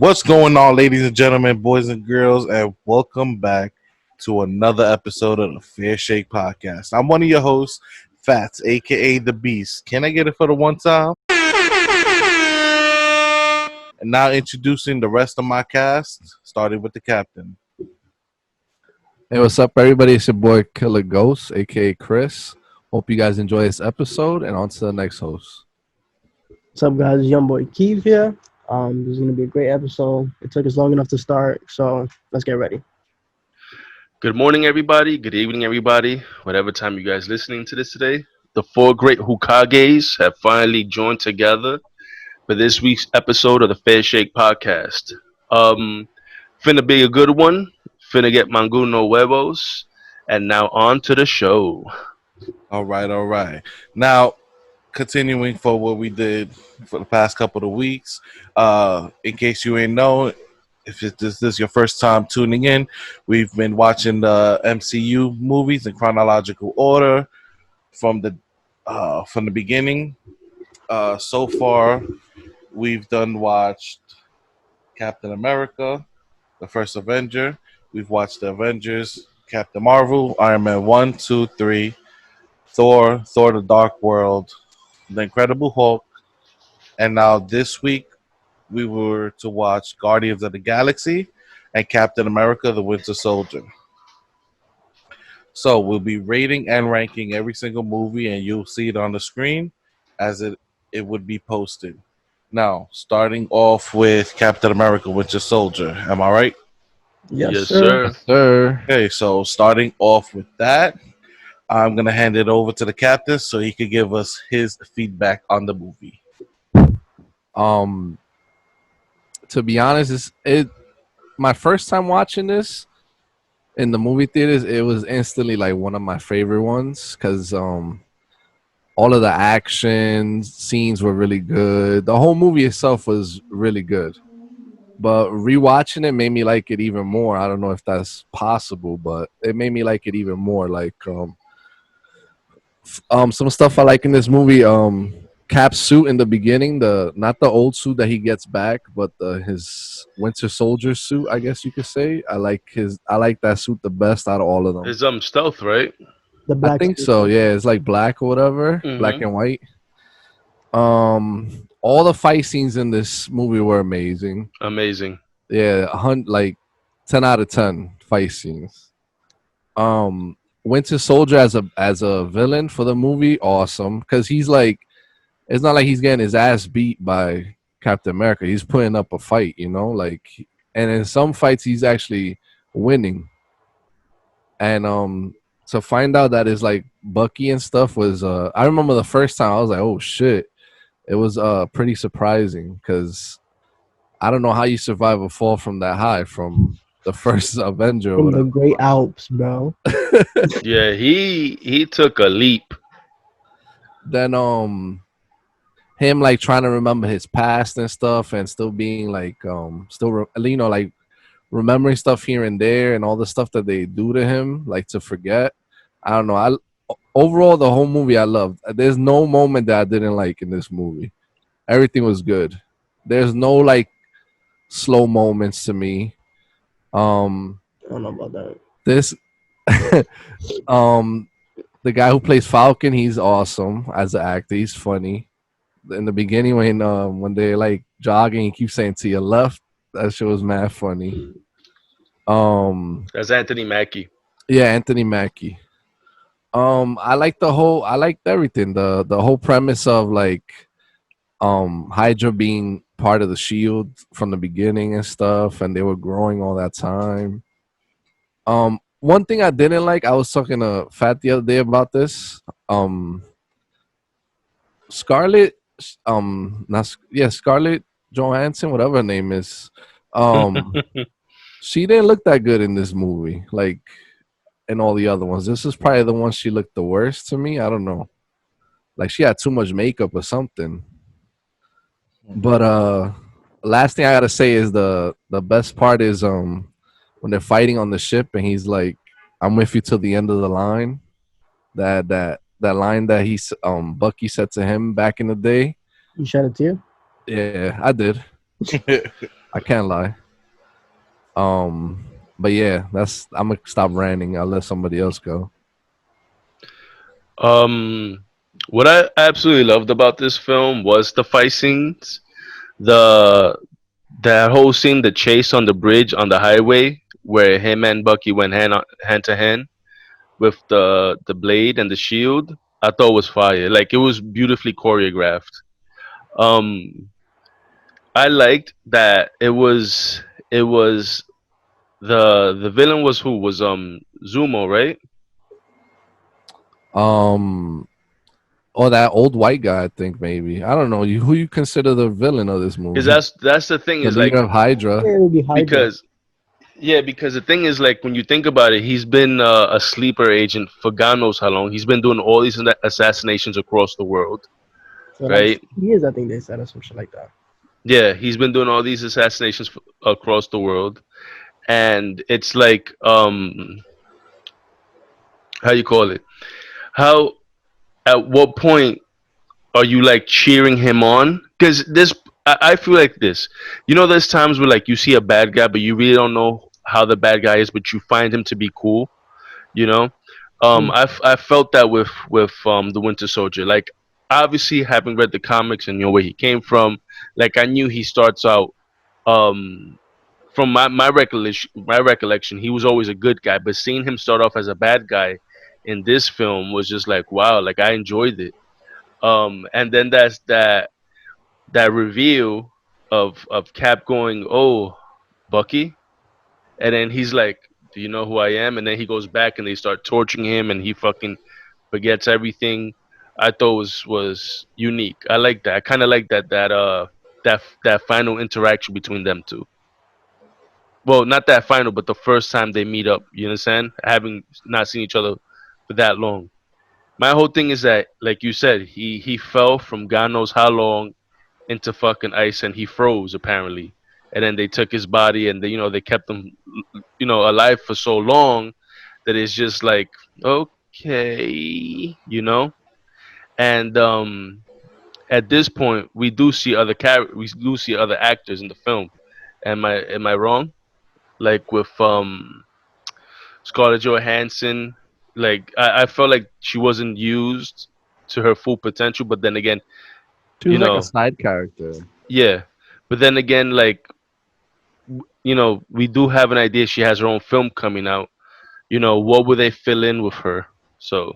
What's going on, ladies and gentlemen, boys and girls, and welcome back to another episode of the Fair Shake Podcast. I'm one of your hosts, Fats, aka The Beast. Can I get it for the one time? And now introducing the rest of my cast, starting with the captain. Hey, what's up, everybody? It's your boy Killer Ghost, aka Chris. Hope you guys enjoy this episode, and on to the next host. What's up, guys? It's young boy Keith here. This is gonna be a great episode. It took us long enough to start, so let's get ready. Good morning, everybody. Good evening, everybody. Whatever time you guys listening to this today, the four great Hokages have finally joined together for this week's episode of the Fair Shake Podcast. Um, Finna be a good one. Finna get manguno huevos, and now on to the show. All right, all right. Now, continuing for what we did for the past couple of weeks, in case you ain't know, if this is your first time tuning in, we've been watching the MCU movies in chronological order from the beginning. So far, we've done watched Captain America, the first Avenger. We've watched the Avengers, Captain Marvel, Iron Man 1, 2, 3, Thor the Dark World, The Incredible Hulk, and now this week we were to watch Guardians of the Galaxy and Captain America the Winter Soldier. So we'll be rating and ranking every single movie, and you'll see it on the screen as it would be posted. Now, starting off with Captain America Winter Soldier. Am I right? Yes, Yes, sir. sir. Yes, sir. Okay, so starting off with that, I'm going to hand it over to the captain so he could give us his feedback on the movie. Um, to be honest, it my first time watching this in the movie theaters. It was instantly like one of my favorite ones because all of the action scenes were really good. The whole movie itself was really good. But rewatching it made me like it even more. I don't know if that's possible, but it made me like it even more. Like some stuff I like in this movie. Cap's suit in the beginning, the not the old suit that he gets back, but his Winter Soldier suit, I guess you could say. I like that suit the best out of all of them. It's stealth, right? The I black. think so. Yeah, it's like black or whatever, black Mm-hmm. and white. All the fight scenes in this movie were amazing. Amazing. Yeah, like 10 out of 10 fight scenes. Winter Soldier as a villain for the movie, awesome, because he's like, it's not like he's getting his ass beat by Captain America. He's putting up a fight, like, and in some fights he's actually winning. And to find out that it's like Bucky and stuff was, I remember the first time I was like, oh shit, it was pretty surprising because I don't know how you survive a fall from that high from the first Avenger or From the whatever. Great Alps, bro. Yeah, he took a leap. Then him like trying to remember his past and stuff and still being like like remembering stuff here and there and all the stuff that they do to him like to forget. I don't know. I Overall the whole movie I loved. There's no moment that I didn't like in this movie. Everything was good. There's no like slow moments to me. I don't know about that. This um the guy who plays Falcon, he's awesome as an actor. He's funny. In the beginning when they're like jogging, he keeps saying to your left. That shit was mad funny. That's Anthony Mackie. Yeah, Anthony Mackie. I liked everything. The whole premise of like Hydra being part of the shield from the beginning and stuff, and they were growing all that time. One thing I didn't like, I was talking to Fat the other day about this. Scarlett, not yeah, Scarlett Johansson, whatever her name is. Um, she didn't look that good in this movie, like in all the other ones. This is probably the one she looked the worst to me. I don't know, like she had too much makeup or something. But last thing I gotta say is the best part is when they're fighting on the ship and he's like, "I'm with you till the end of the line." That line that Bucky said to him back in the day. You shed a tear? Yeah, I did. I can't lie. Um, but yeah, that's I'm gonna stop ranting. I'll let somebody else go. Um, what I absolutely loved about this film was the fight scenes, the that whole scene, the chase on the bridge on the highway, where him and Bucky went hand to hand with the blade and the shield. I thought was fire. Like it was beautifully choreographed. Um, I liked that it was the villain was who was Zumo, right? Um, or that old white guy. I think maybe I don't know. You who you consider the villain of this Because movie? that's the thing The is like leader of Hydra. Yeah, it would be Hydra. because yeah, because the thing is like when you think about it, he's been a sleeper agent for God knows how long. He's been doing all these assassinations across the world, For like right? 6 years, I think they said or some shit like that. Yeah, he's been doing all these assassinations across the world, and it's like how you call it? How at what point are you like cheering him on? Because this, I feel like this. You know, there's times where like you see a bad guy, but you really don't know how the bad guy is, but you find him to be cool. You know, Mm. I felt that with the Winter Soldier. Like obviously having read the comics and you know where he came from, like I knew he starts out um from my recollection he was always a good guy, but seeing him start off as a bad guy in this film was just like wow, like I enjoyed it. And then that's that reveal of Cap going, "Oh, Bucky," and then he's like, "Do you know who I am?" And then he goes back and they start torturing him, and he fucking forgets everything. I thought was unique. I like that. I kind of like that final interaction between them two. Well, not that final, but the first time they meet up. You understand? Having not seen each other for that long. My whole thing is that, like you said, he fell from God knows how long into fucking ice and he froze apparently. And then they took his body and they kept him alive for so long that it's just like okay, And at this point we do see other actors in the film. Am I wrong? Like with Scarlett Johansson, like I felt like she wasn't used to her full potential, but then again, She was you like a know, side character. yeah. But then again, like we do have an idea she has her own film coming out. What would they fill in with her? So,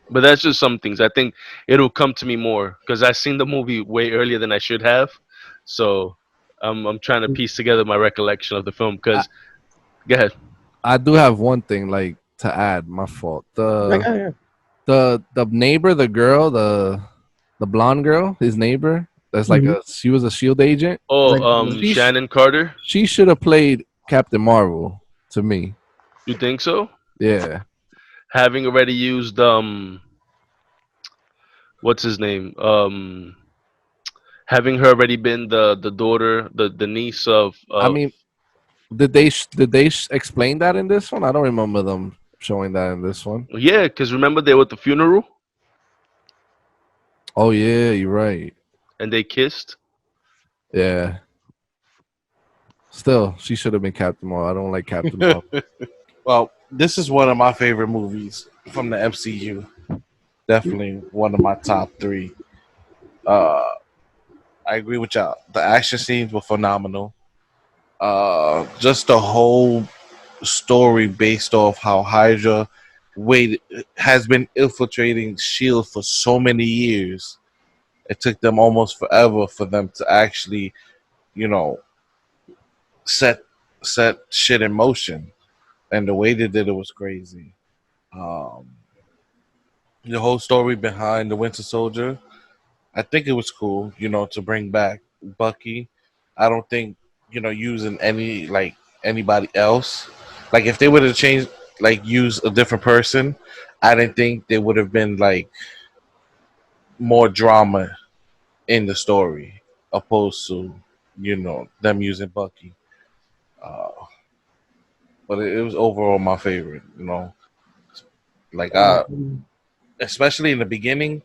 but that's just some things. I think it'll come to me more because I seen the movie way earlier than I should have. So, I'm trying to piece together my recollection of the film. I, Because go ahead. I do have one thing like to add. My fault. Like, The oh, yeah. the neighbor, the girl, the blonde girl, his neighbor. That's like Mm-hmm. a she was a shield agent. It's Oh, like, Shannon Carter. She should have played Captain Marvel to me. You think so? Yeah. Having already used what's his name? Having her already been the daughter, the niece I of mean, explain that in this one? I don't remember them showing that in this one. yeah, because remember they were at the funeral Oh yeah, you're right. and they kissed. Yeah. Still, she should have been Captain Marvel. I don't like Captain Marvel. Well, this is one of my favorite movies from the MCU. Definitely one of my top three. Uh, I agree with y'all. The action scenes were phenomenal. Just the whole story based off how Hydra waited has been infiltrating Shield for so many years. It took them almost forever for them to actually, you know, set set shit in motion. And the way they did it was crazy. Um, the whole story behind the Winter Soldier, I think it was cool, to bring back Bucky. I don't think, using anybody else. Like if they would have changed, like use a different person, I didn't think there would have been like more drama in the story opposed to, them using Bucky. Uh, but it was overall my favorite, like especially in the beginning,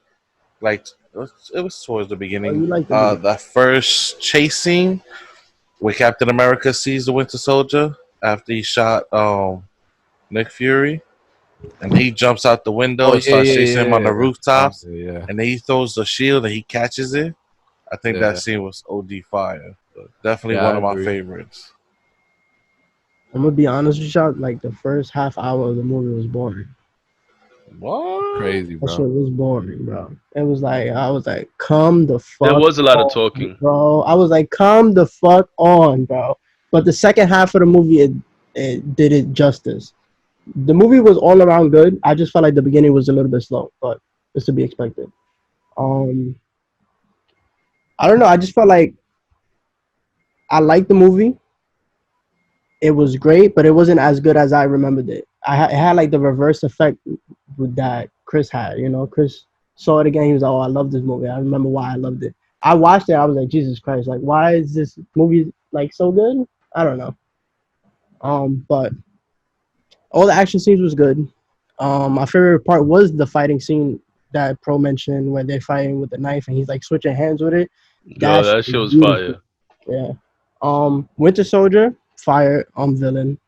like it was towards the oh, beginning. you like the beginning. The first chase scene where Captain America sees the Winter Soldier after he shot Nick Fury, and he jumps out the window Oh and yeah, starts yeah, chasing him on yeah, the yeah. That's fire. rooftops, Yeah, and then he throws the shield and he catches it. I think that yeah, scene was OD fire. Definitely yeah. one I of my agree. favorites. I'm gonna be honest with y'all. Like the first half hour of the movie was boring. What? Crazy, That shit bro. was boring, bro. It was like I was like, come the There fuck was a lot of on, talking. bro. I was like, come the fuck on, bro. But the second half of the movie, it did it justice. The movie was all around good. I just felt like the beginning was a little bit slow, but it's to be expected. Um, I don't know. I just felt like I liked the movie. It was great, but it wasn't as good as I remembered it. It had like the reverse effect with that Chris had. You know, Chris saw it again. He was like, "Oh, I love this movie. I remember why I loved it." I watched it. I was like, "Jesus Christ! Like, why is this movie like so good?" I don't know. But all the action scenes was good. My favorite part was the fighting scene that Pro mentioned where they're fighting with the knife and he's like switching hands with it. Yo, That shit that was shit was beautiful. fire. Yeah. Winter Soldier, fire, villain.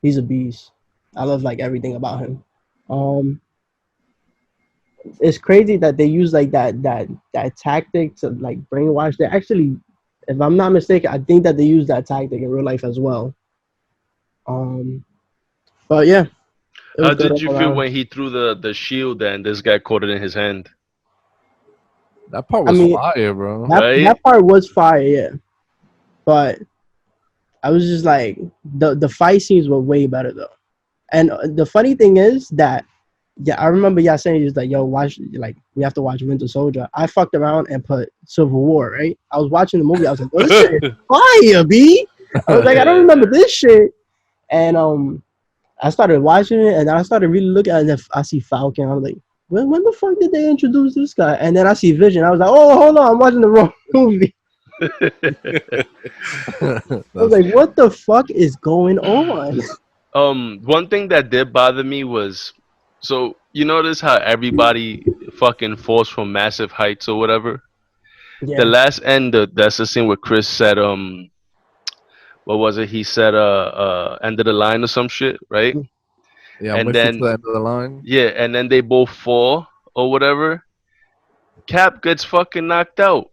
He's a beast. I love like everything about him. Um, it's crazy that they use like that tactic to like brainwash. They actually, if I'm not mistaken, I think that they use that tactic in real life as well. Um, but yeah, it How was good did all you feel around. when he threw the shield and this guy caught it in his hand? That part I was mean, fire, bro. Right? that part was fire, yeah. But I was just like the fight scenes were way better though. And the funny thing is that yeah, I remember y'all saying just like yo watch like we have to watch Winter Soldier. I fucked around and put Civil War, right? I was watching the movie. I was like, yo, this shit is fire, B. I was like, I don't Yeah. remember this shit. And I started watching it, and then I started really looking at it. And I see Falcon. I was like, when the fuck did they introduce this guy? And then I see Vision. I was like, oh, hold on, I'm watching the wrong movie. I was That's like, what the fuck is going on? One thing that did bother me was, so you notice how everybody fucking falls from massive heights or whatever. The Yeah. last end, that's the scene where Chris said, what was it? He said, end of the line or some shit, right? yeah. I'm And with you to then the end of the line. yeah, and then they both fall or whatever. Cap gets fucking knocked out.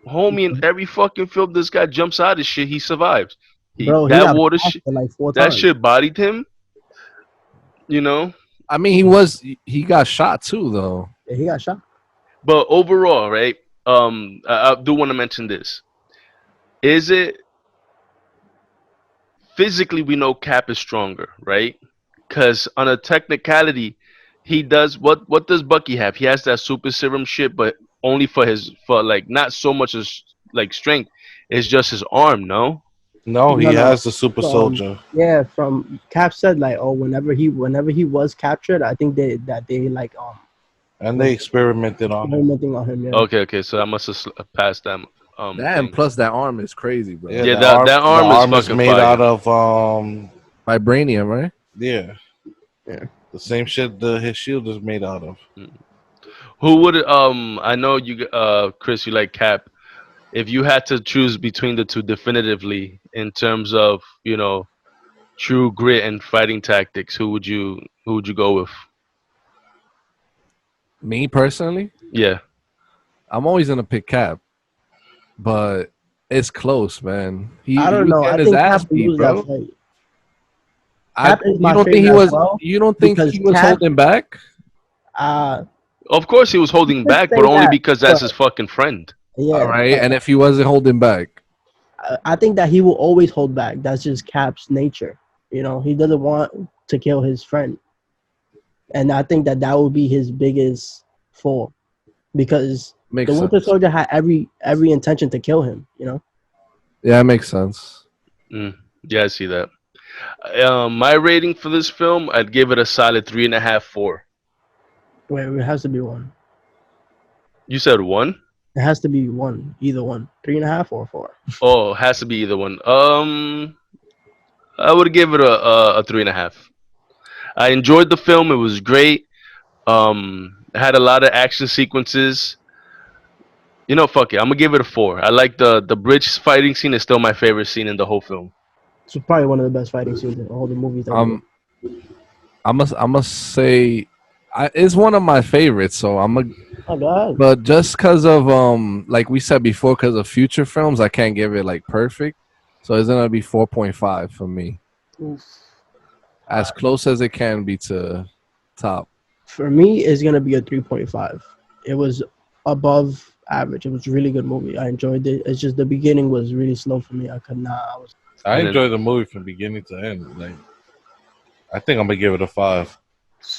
Homie, in every fucking film this guy jumps out of shit, he survives. He Bro, he that got water shit, blasted like four that times. shit bodied him. You know. I mean, he got shot too, though. Yeah, he got shot. But overall, right? I do want to mention this. Is it physically we know Cap is stronger, right? Because on a technicality, he does what does Bucky have? He has that super serum shit, but only for his for like not so much as like strength. It's just his arm, no? No, No, he no. has the super From soldier, yeah, from Cap said like, oh, whenever he was captured, I think they like and was they experimented on him. experimenting on him. Yeah, Okay, okay. So I must have passed that That and thing. plus that arm is crazy, Yeah, bro. Yeah, the that the arm is arm is fucking made out fire. of Vibranium, right? yeah, yeah. the same shit his shield is made out of. Mm. Who would I know you Chris, you like Cap. If you had to choose between the two definitively in terms of, true grit and fighting tactics, who would you go with? Me personally, Yeah. I'm always gonna pick Cap, but it's close, man. I He don't was know. I getting his think Cap ass will beat, lose that bro. fight. I Cap is you my don't think he favorite as was well you don't think because he was Cap. holding back? Uh, Of course he was you holding could back, but say only that, because that's but his fucking friend. All yeah, right, but and if he wasn't holding back, I think that he will always hold back. That's just Cap's nature. You know, he doesn't want to kill his friend, and I think that that will be his biggest fall because the makes Winter sense. Soldier had every intention to kill him. You know, Yeah, it makes sense. Mm, yeah, I see that. My rating for this film, I'd give it a solid 3.5, 4. where it has to be one. You said one? It has to be one, either one, 3.5 or 4. Oh, has to be either one. I would give it a 3.5. I enjoyed the film. It was great. It had a lot of action sequences. You know, fuck it. I'm gonna give it a 4. I like the bridge fighting scene is still my favorite scene in the whole film. It's probably one of the best fighting scenes in all the movies that we did. Um, I must say, it's one of my favorites. So I'm a, Oh God. but just because of like we said before, because of future films, I can't give it like perfect. So it's gonna be 4.5 for me, Oof. as close as it can be to top. For me, it's gonna be a 3.5. It was above average. It was a really good movie. I enjoyed it. It's just the beginning was really slow for me. I could not. I was I And then enjoyed the movie from beginning to end. Like, I think I'm gonna give it a 5.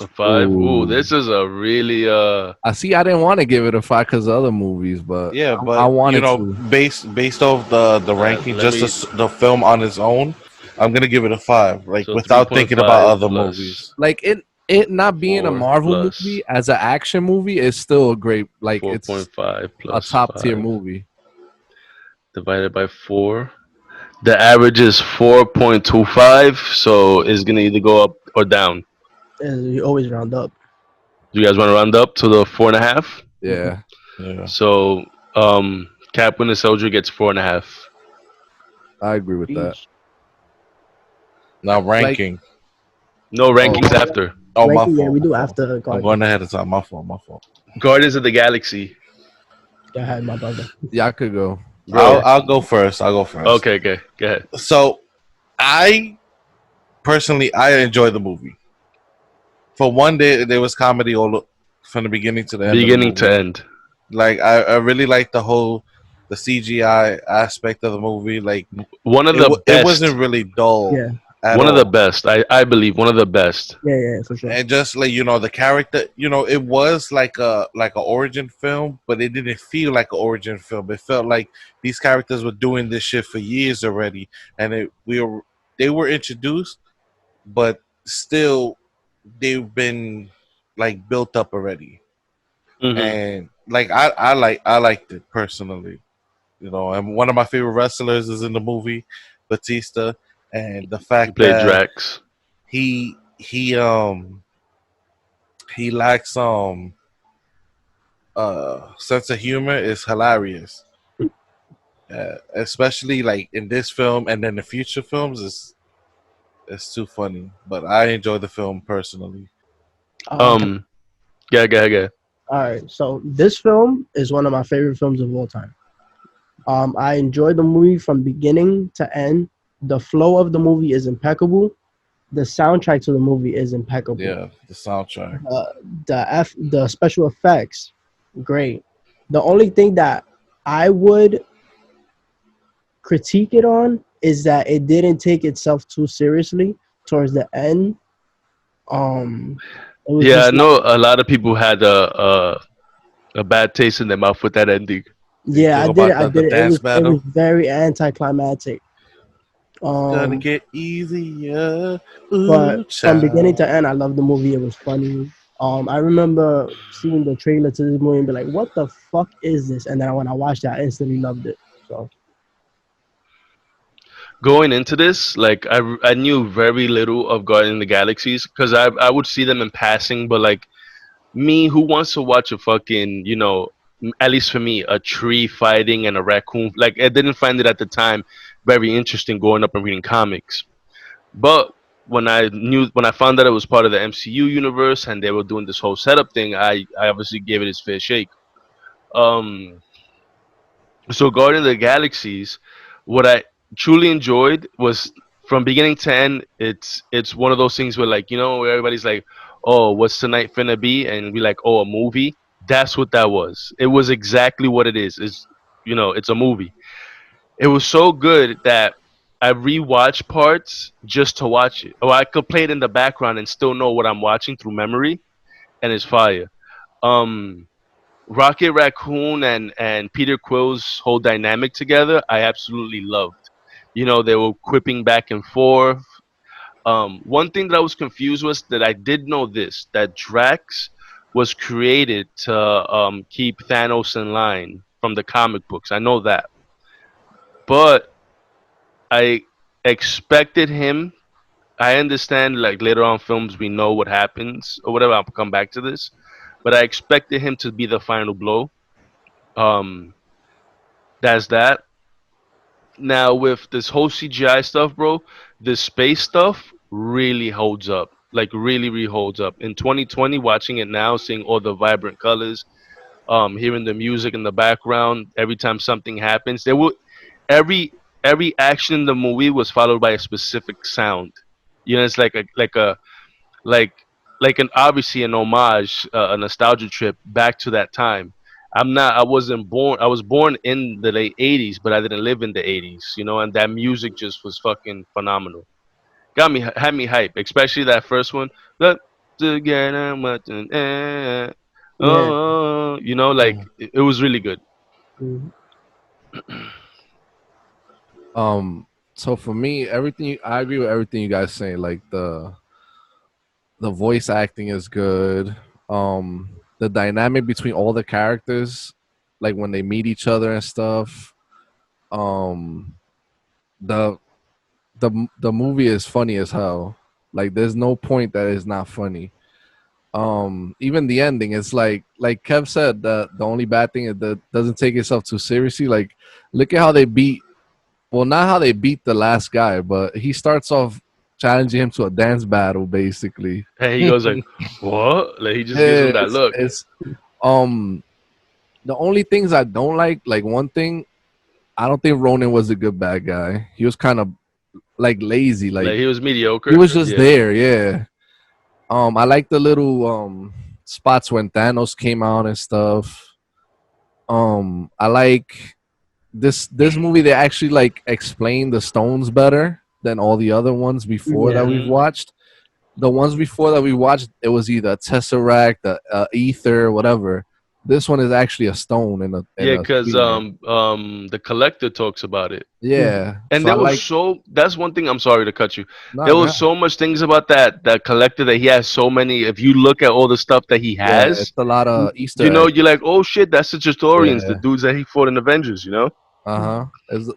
a 5. Ooh, Ooh, this is a really I see. I didn't want to give it a 5 because of other movies, but Yeah, I but wanted to. based off the ranking, let just me the film on its own, I'm gonna give it a 5. Like so without thinking about 3.5 other plus movies. Like it not being a 4 Marvel plus movie as an action movie is still a great, like it's 4.5 a plus top tier 5 movie. divided by 4. The average is 4.25, so it's gonna either go up or down. you always round up. Do you guys want to round up to the 4.5? Mhm. Yeah, Yeah. So, Cap Winter Soldier gets 4.5. I agree with that. Each Now Like, ranking. No oh, rankings after. Oh, my ranking, yeah, fault. we My do fault. after I'm going Guardians. ahead of time. My fault. My fault. Guardians of the Galaxy. Go ahead, my brother. y'all could go. Bro. I'll go first. I'll go first. Okay, okay. Go ahead. So I personally I enjoyed the movie. For one day, there was comedy from the beginning to the end of the Beginning to movie. end. Like I really liked the CGI aspect of the movie. Like One of the it wasn't best. really dull Yeah, at One of the all. best. I believe one of the best. yeah, for sure. And just like the character, it was like a origin film, but it didn't feel like an origin film. It felt like these characters were doing this shit for years already, and they were introduced, but still they've been like built up already. Hmm. And like I liked it personally. And one of my favorite wrestlers is in the movie, Batista, and the He fact played that Drax. he lacks sense of humor is hilarious. Especially like in this film and then the future films it's too funny. But I enjoy the film personally. Can, Um, yeah, yeah. all right, so this film is one of my favorite films of all time. I enjoyed the movie from beginning to end. The flow of the movie is impeccable. The soundtrack to the movie is impeccable. Yeah, the soundtrack. The special effects, great. The only thing that I would critique it on is that it didn't take itself too seriously towards the end. Um, it was Yeah, I just like, know a lot of people had a bad taste in their mouth with that ending. You yeah, I talk did it. about I the did it. It dance was battle. very anticlimactic. It's gonna Um, get easier. but Ooh, from beginning child. to end, I loved the movie. It was funny. I remember seeing the trailer to this movie and be like, "What the fuck is this?" And then when I watched it, I instantly loved it. So Going into this, like I knew very little of Guardian of the Galaxies because I would see them in passing, but like me, who wants to watch a fucking at least for me, a tree fighting and a raccoon? Like I didn't find it at the time very interesting growing up and reading comics. But when I found that it was part of the MCU universe and they were doing this whole setup thing, I obviously gave it its fair shake. Um, so Guardian of the Galaxies, what I truly enjoyed was from beginning to end. It's one of those things where like where everybody's like, oh, what's tonight finna be, and we like, oh, a movie. That's what that was. It was exactly what it is. It's a movie. It was so good that I rewatched parts just to watch it. Or I could play it in the background and still know what I'm watching through memory, and it's fire. Um, Rocket Raccoon and Peter Quill's whole dynamic together, I absolutely loved. They were quipping back and forth. One thing that I was confused was that I did know this that Drax was created to keep Thanos in line from the comic books. I know that, but I expected him. I understand, like later on films, we know what happens or whatever. I'll come back to this, but I expected him to be the final blow. That's that. Now with this whole CGI stuff, bro, the space stuff really holds up. Like really, really holds up. In 2020, watching it now, seeing all the vibrant colors, hearing the music in the background every time something happens, every every action in the movie was followed by a specific sound. You know, it's like like an obviously an homage, a nostalgia trip back to that time. I wasn't born. I was born in the late '80s, but I didn't live in the '80s. You know, and that music just was fucking phenomenal. Had me hype, especially that first one. Look together, Yeah. you know, like Mm. it was really good. Mhm. Um, so for me, I agree with everything you guys saying. Like the voice acting is good. The dynamic between all the characters, like when they meet each other and stuff. Um, the the movie is funny as hell. Like there's no point that is not funny. Even the ending, it's like Kev said, the only bad thing is that doesn't take itself too seriously. Like look at how they beat, well, not how they beat the last guy, but he starts off challenging him to a dance battle basically. And he goes like, "What?" Like he just gives Yeah, him that look. it's um the only things I don't like one thing, I don't think Ronan was a good bad guy. He was kind of like lazy, Like like he was he mediocre. was just Yeah. there, yeah. I like the little spots when Thanos came out and stuff. I like this movie, they actually like explain the stones better than all the other ones before that Yeah. we've Hmm. watched. The ones before that we watched, it was either a tesseract, a ether, whatever. This one is actually a stone in Yeah, a because sphere. the collector talks about it. Mhm. Yeah, And so I there was like. so that's one thing. I'm sorry to cut you. Nah, There go was ahead. so much things about that collector that he has so many. If you look at all the stuff that he Yeah, has, it's a lot of Easter you know, eggs. you're like, oh shit, that's the Historians, the Yeah, dudes that he fought in Avengers. You know? uh huh.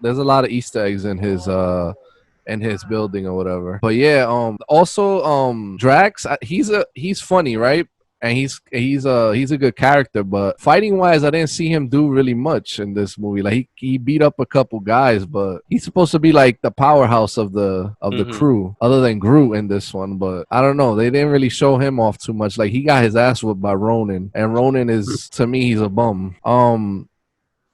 There's a lot of Easter eggs in his building or whatever. But yeah, also Drax, he's funny, right? And he's a good character, but fighting wise, I didn't see him do really much in this movie. Like he beat up a couple guys, but he's supposed to be like the powerhouse of the Hmm. crew, other than Groot in this one. But I don't know, they didn't really show him off too much. Like he got his ass whooped by Ronan, and Ronan is, to me, he's a bum.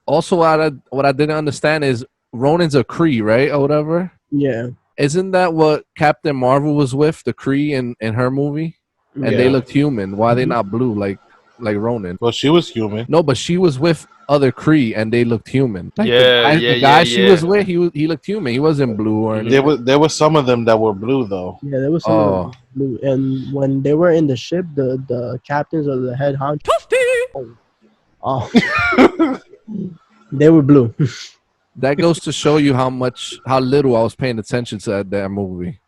Also, what I didn't understand is Ronan's a Kree, right, or whatever. Yeah. Isn't that what Captain Marvel was with, the Kree in her movie? And they Yeah. Yeah. looked human. Why are they Mhm. not blue like Ronan? Well, she was human. No, but she was with other Kree and they looked human. Like Yeah, yeah, the yeah, guy she was yeah. with, he looked human. He wasn't blue or Hmm. anything. There was some of them that were blue though. Yeah, there was some of Oh, them blue, and when they were in the ship, the captains or the head honcho, oh, they were blue. that goes to show you how little I was paying attention to that damn movie.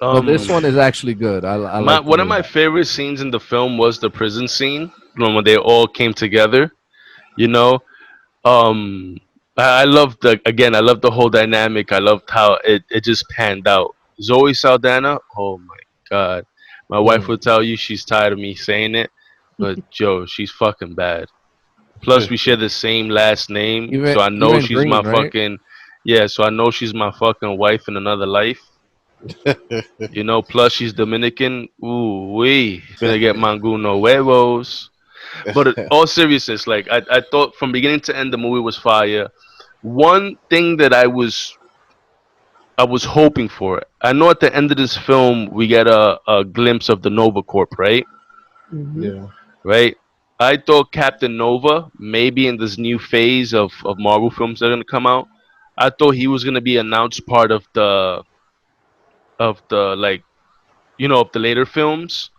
But this Um, one is actually good. I my like the one of movie. my favorite scenes in the film was the prison scene, when they all came together. You know, I loved I loved the whole dynamic. I loved how it just panned out. Zoe Saldana, oh my god, my wife Mm. would tell you she's tired of me saying it, but Joe, she's fucking bad. Plus we share the same last name, so I know Even she's my Green, right? fucking, yeah, so I know she's my fucking wife in another life. You know, plus she's Dominican. Ooh wee, finna get manguno huevos. But all seriousness, like I thought from beginning to end the movie was fire. One thing that I was hoping for. I know at the end of this film we get a glimpse of the Nova Corp, right? Hmm. Yeah. Right. I thought Captain Nova, maybe in this new phase of Marvel films that are gonna come out, I thought he was gonna be announced part of the like of the later films,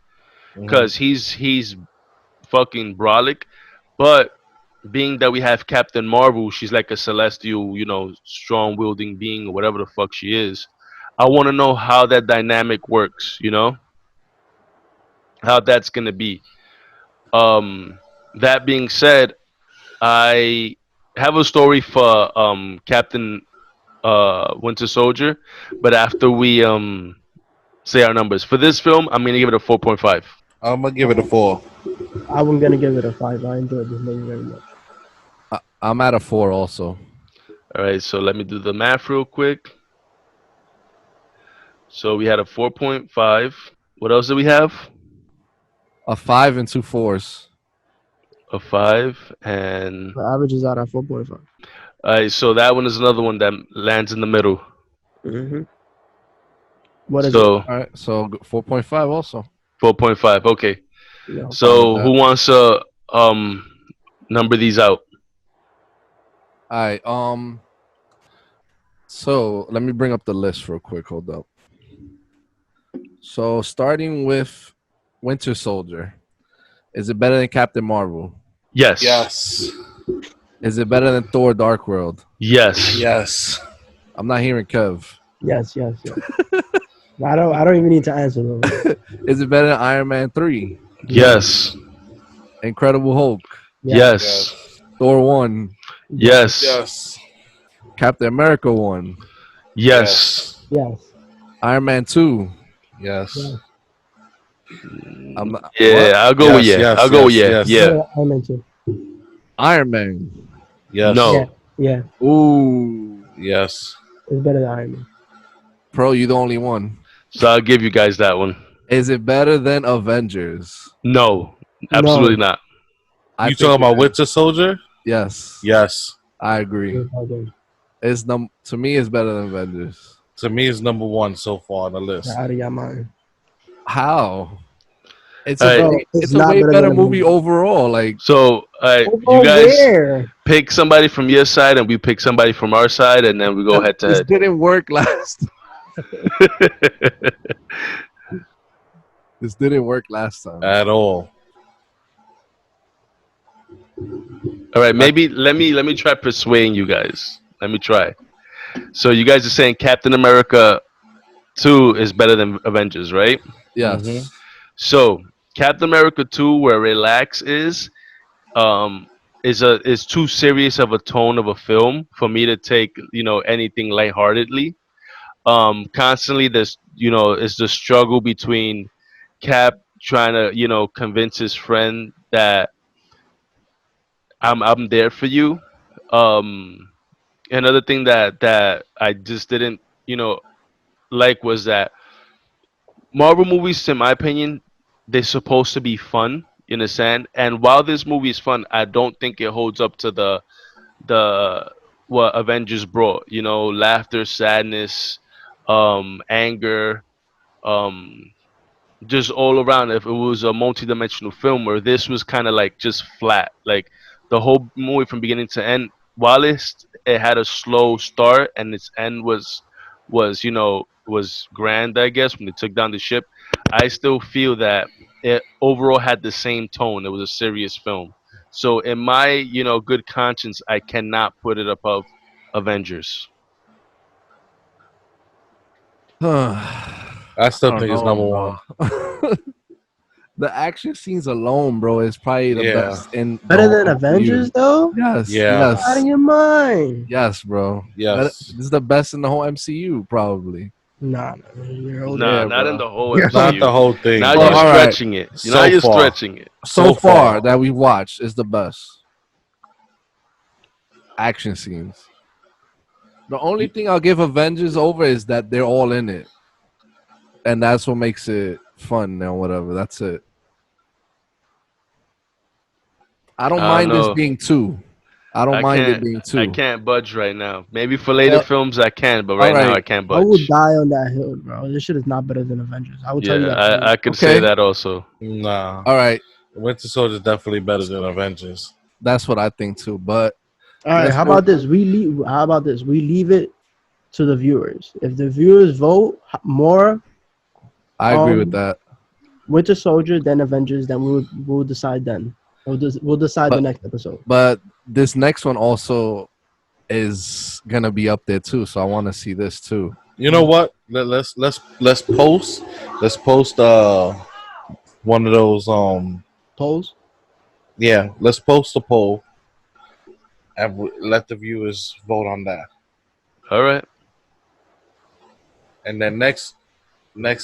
Hmm. because he's fucking brolic. But being that we have Captain Marvel, she's like a celestial, strong wielding being or whatever the fuck she is. I want to know how that dynamic works, how that's gonna be. That being said, I have a story for Captain Winter Soldier, but after we say our numbers for this film, I'm gonna give it a 4.5. I'm gonna give it a 4. I'm gonna give it a 5. I enjoyed this movie very much. I'm at a 4 also. All right, so let me do the math real quick. So we had a 4.5. What else do we have? A 5 and 2 4s. A 5 and The average is out at 4.5. all right, so that one is another one that lands in the middle. Mm-hmm. What is it? So All right, so 4.5 also. 4.5. Okay. No. Fine with So that. who wants to number these out? All right. So let me bring up the list real quick. Hold up. So starting with Winter Soldier, is it better than Captain Marvel? Yes. Yes. Is it better than Thor: Dark World? Yes. Yes. I'm not hearing Kev. Yes, yes, yes. I don't even need to answer those. Is it better than Iron Man 3? Yes. Incredible Hulk? Yes, Yes. Yes. Thor 1? yes, Yes. Yes. Captain America 1? Yes. Yes. yes, Iron Man 2? Yes. yes. I'm not, Yeah, what? I'll go with Yes. yeah. I'll Yes. go with Yes. yeah. It's Yes. Yeah. better than Iron Man 2. Iron Man. Yes. Yeah, No. yeah. Ooh. Yes. It's better than Iron Man. Pro, you the only one. So I'll give you guys that one. Is it better than Avengers? No. Absolutely No. not. I You think talking it about is. Winter Soldier? Yes, Yes. I agree. It's to me it's better than Avengers. To me, it's number one so far on the You're list. out of your mind. How? All right. Bro, it's It's a not way better than better movie Avengers. overall. Like So you Over guys where? pick somebody from your side and we pick somebody from our side and then we go head to this head. didn't work last. This didn't work last time. At all. All right, I, maybe let me try persuading you guys. Let me try. So you guys are saying Captain America 2 is better than Avengers, right? hmm Yes. So Captain America 2, where Relax um, is too serious of a tone of a film for me to take anything lightheartedly. Constantly there's it's the struggle between Cap trying to convince his friend that I'm there for you. Um, Another thing that I just didn't like was that Marvel movies, in my opinion, they're supposed to be fun. You understand? And while this movie is fun, I don't think it holds up to the what Avengers brought. Laughter, sadness, anger, um, just all around. If it was a multi-dimensional film, where this was kind of like just flat, like the whole movie from beginning to end. While it had a slow start and its end was grand, I guess, when they took down the ship. I still feel that it overall had the same tone. It was a serious film. So in my good conscience, I cannot put it above Avengers. I I still don't think it's know, number one. bro. The action scenes alone, bro, is probably the Yeah. best in the Better whole than MCU. Avengers, though? Yes, Yeah. You're out of yes, your mind. yes, bro. Yes. This is the best in the whole MCU, probably. Nah, nah, you're over. Nah, Yeah, not in bro. the whole Not the MCU. whole Now thing, Well, you're but all right. stretching it. Now so you're far. stretching it. So So far far. that we watched is the best action scenes. The only thing I'll give Avengers over is that they're all in it, and that's what makes it fun and whatever. That's it. I don't I don't mind this know. being two. I don't I mind it can't. being I two. can't budge right now. Maybe for later Well, films I can, but all right now right. I can't I would budge. die on that hill, bro. This shit is not better than Avengers. I will tell you Yeah, that. I could say Okay. that also. Nah. All right. Winter Soldier is definitely better than Avengers. That's what I think too. But All right, let's how go. about this? We leave. How about this? We leave it to the viewers. If the viewers vote more I agree with on that. Winter Soldier than Avengers, then we'll decide then. We'll decide the But next episode. but this next one also is gonna be up there too. So I want to see this too. You know what? Let's post. Let's post one of those Polls. yeah, let's post a poll and let the viewers vote on that. All right. And then next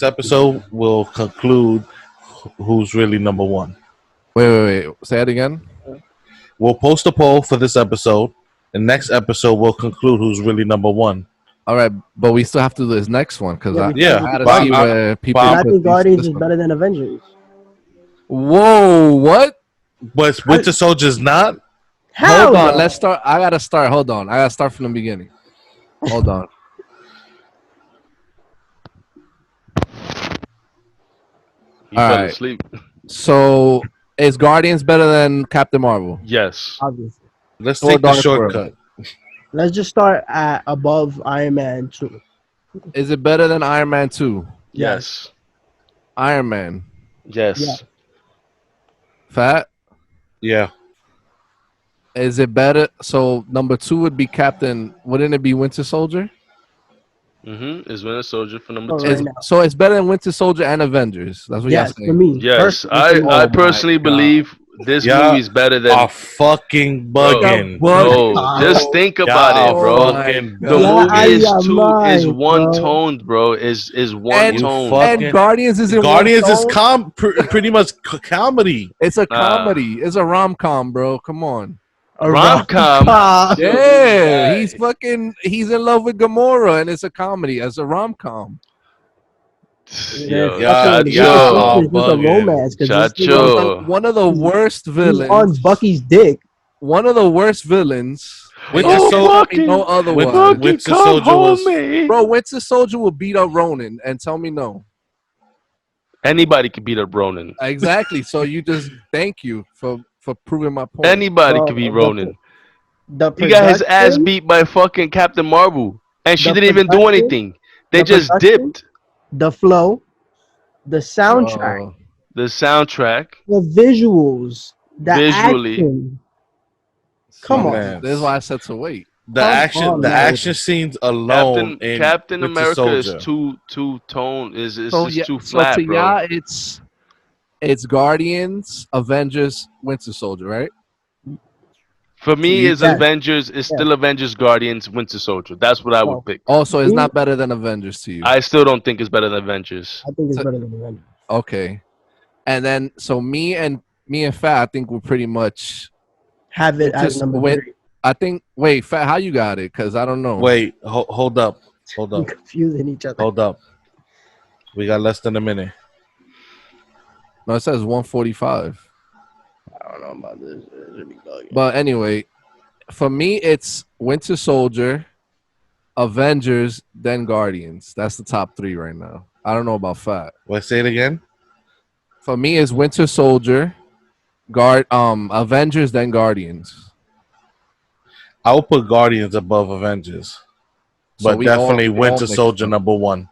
episode we'll conclude who's really number one. Wait. Say it again. We'll post a poll for this episode. And next episode, we'll conclude who's really number one. All right, but we still have to do this next one because Yeah, I we still have Yeah, to I do had to but see Guardians. where people And but, I put think these. Guardians This is one. better than Avengers. Whoa! What? but I, Winter Soldier's not. Hold hell on. no. Let's start. I gotta start. Hold on. I gotta start from the beginning. Hold on. He All fell right. asleep. So is Guardians better than Captain Marvel? Yes. Obviously. Let's Thor: take the Dark World. shortcut. Let's just start at above Iron Man 2. Is it better than Iron Man 2? Yes. Yes. Iron Man. Yeah. Yes. Fat. Yeah. Is it better? So number 2 would be Captain. Wouldn't it be Winter Soldier? Is Winter Soldier for number Oh, two. right Is now. so it's better than Winter Soldier and Avengers. That's what y'all Yes, for saying. me. Yes, Personally, for me. I Oh my personally god. believe this movie Y'all is better are than fucking bro. The bugging. book. No, just think about Y'all it, are Oh bro. my fucking The Yeah, movie I bugging. is your two is mind, one bro. toned, bro. Is one And You toned. and fucking Guardians is in one Guardians is tone. pretty much comedy. It's a Nah, comedy. It's a rom com, bro. Come on. A rom rom com. com. Yo, this Yeah, guy. he's in love with Gamora, and it's a comedy as a rom com. They're Yo, fucking Y'all, with Winter y'all Soldier. are chacho, It's just a bugging. romance because this nigga chacho. One of the worst he's villains. on Bucky's dick. One of the worst villains. And Winter you Oh, can't Sol- tell me no Bucky, otherwise. Bucky, Winter come Soldier home, was me. Bro, Winter Soldier will beat up Ronan and tell me no. Anybody could beat up Ronan. Exactly. So you just thank you for proving my point. Anybody could beat Bro, Ronan. the He got his ass production, beat by fucking Captain Marvel, and she the didn't even do production, anything. They the just production, dipped. the flow, the soundtrack, Uh, The soundtrack, the visuals, the visually, action. my Come see, on, this is man's. why I said to wait. come on, The man. action scenes alone in Captain Winter America is Soldier. too tone is So just yeah, too so to flat, bro. y'all, it's Guardians, Avengers, Winter Soldier, right? For To me, you, is Yes, Avengers is yes. still Avengers, Guardians, Winter Soldier. That's what I would No, pick. also, it's me, not better than Avengers to you. I still don't think it's better than Avengers. I think it's So- better than Avengers. okay, and then so me and Fat, I think we're pretty much Have it as Winter. number Wait, 3. I think. Wait, Fat, how you got it? Because I don't know. Wait, hold up. Hold We're up. confusing each other. Hold up. We got less than a minute. No, it says 145. I don't know about this. It should be bugging. But anyway, for me, it's Winter Soldier, Avengers, then Guardians. That's the top 3 right now. I don't know about Fat. Let's say it again. For me, it's Winter Soldier, Avengers, then Guardians. I will put Guardians above Avengers, So but definitely Winter mixed Soldier up. number one.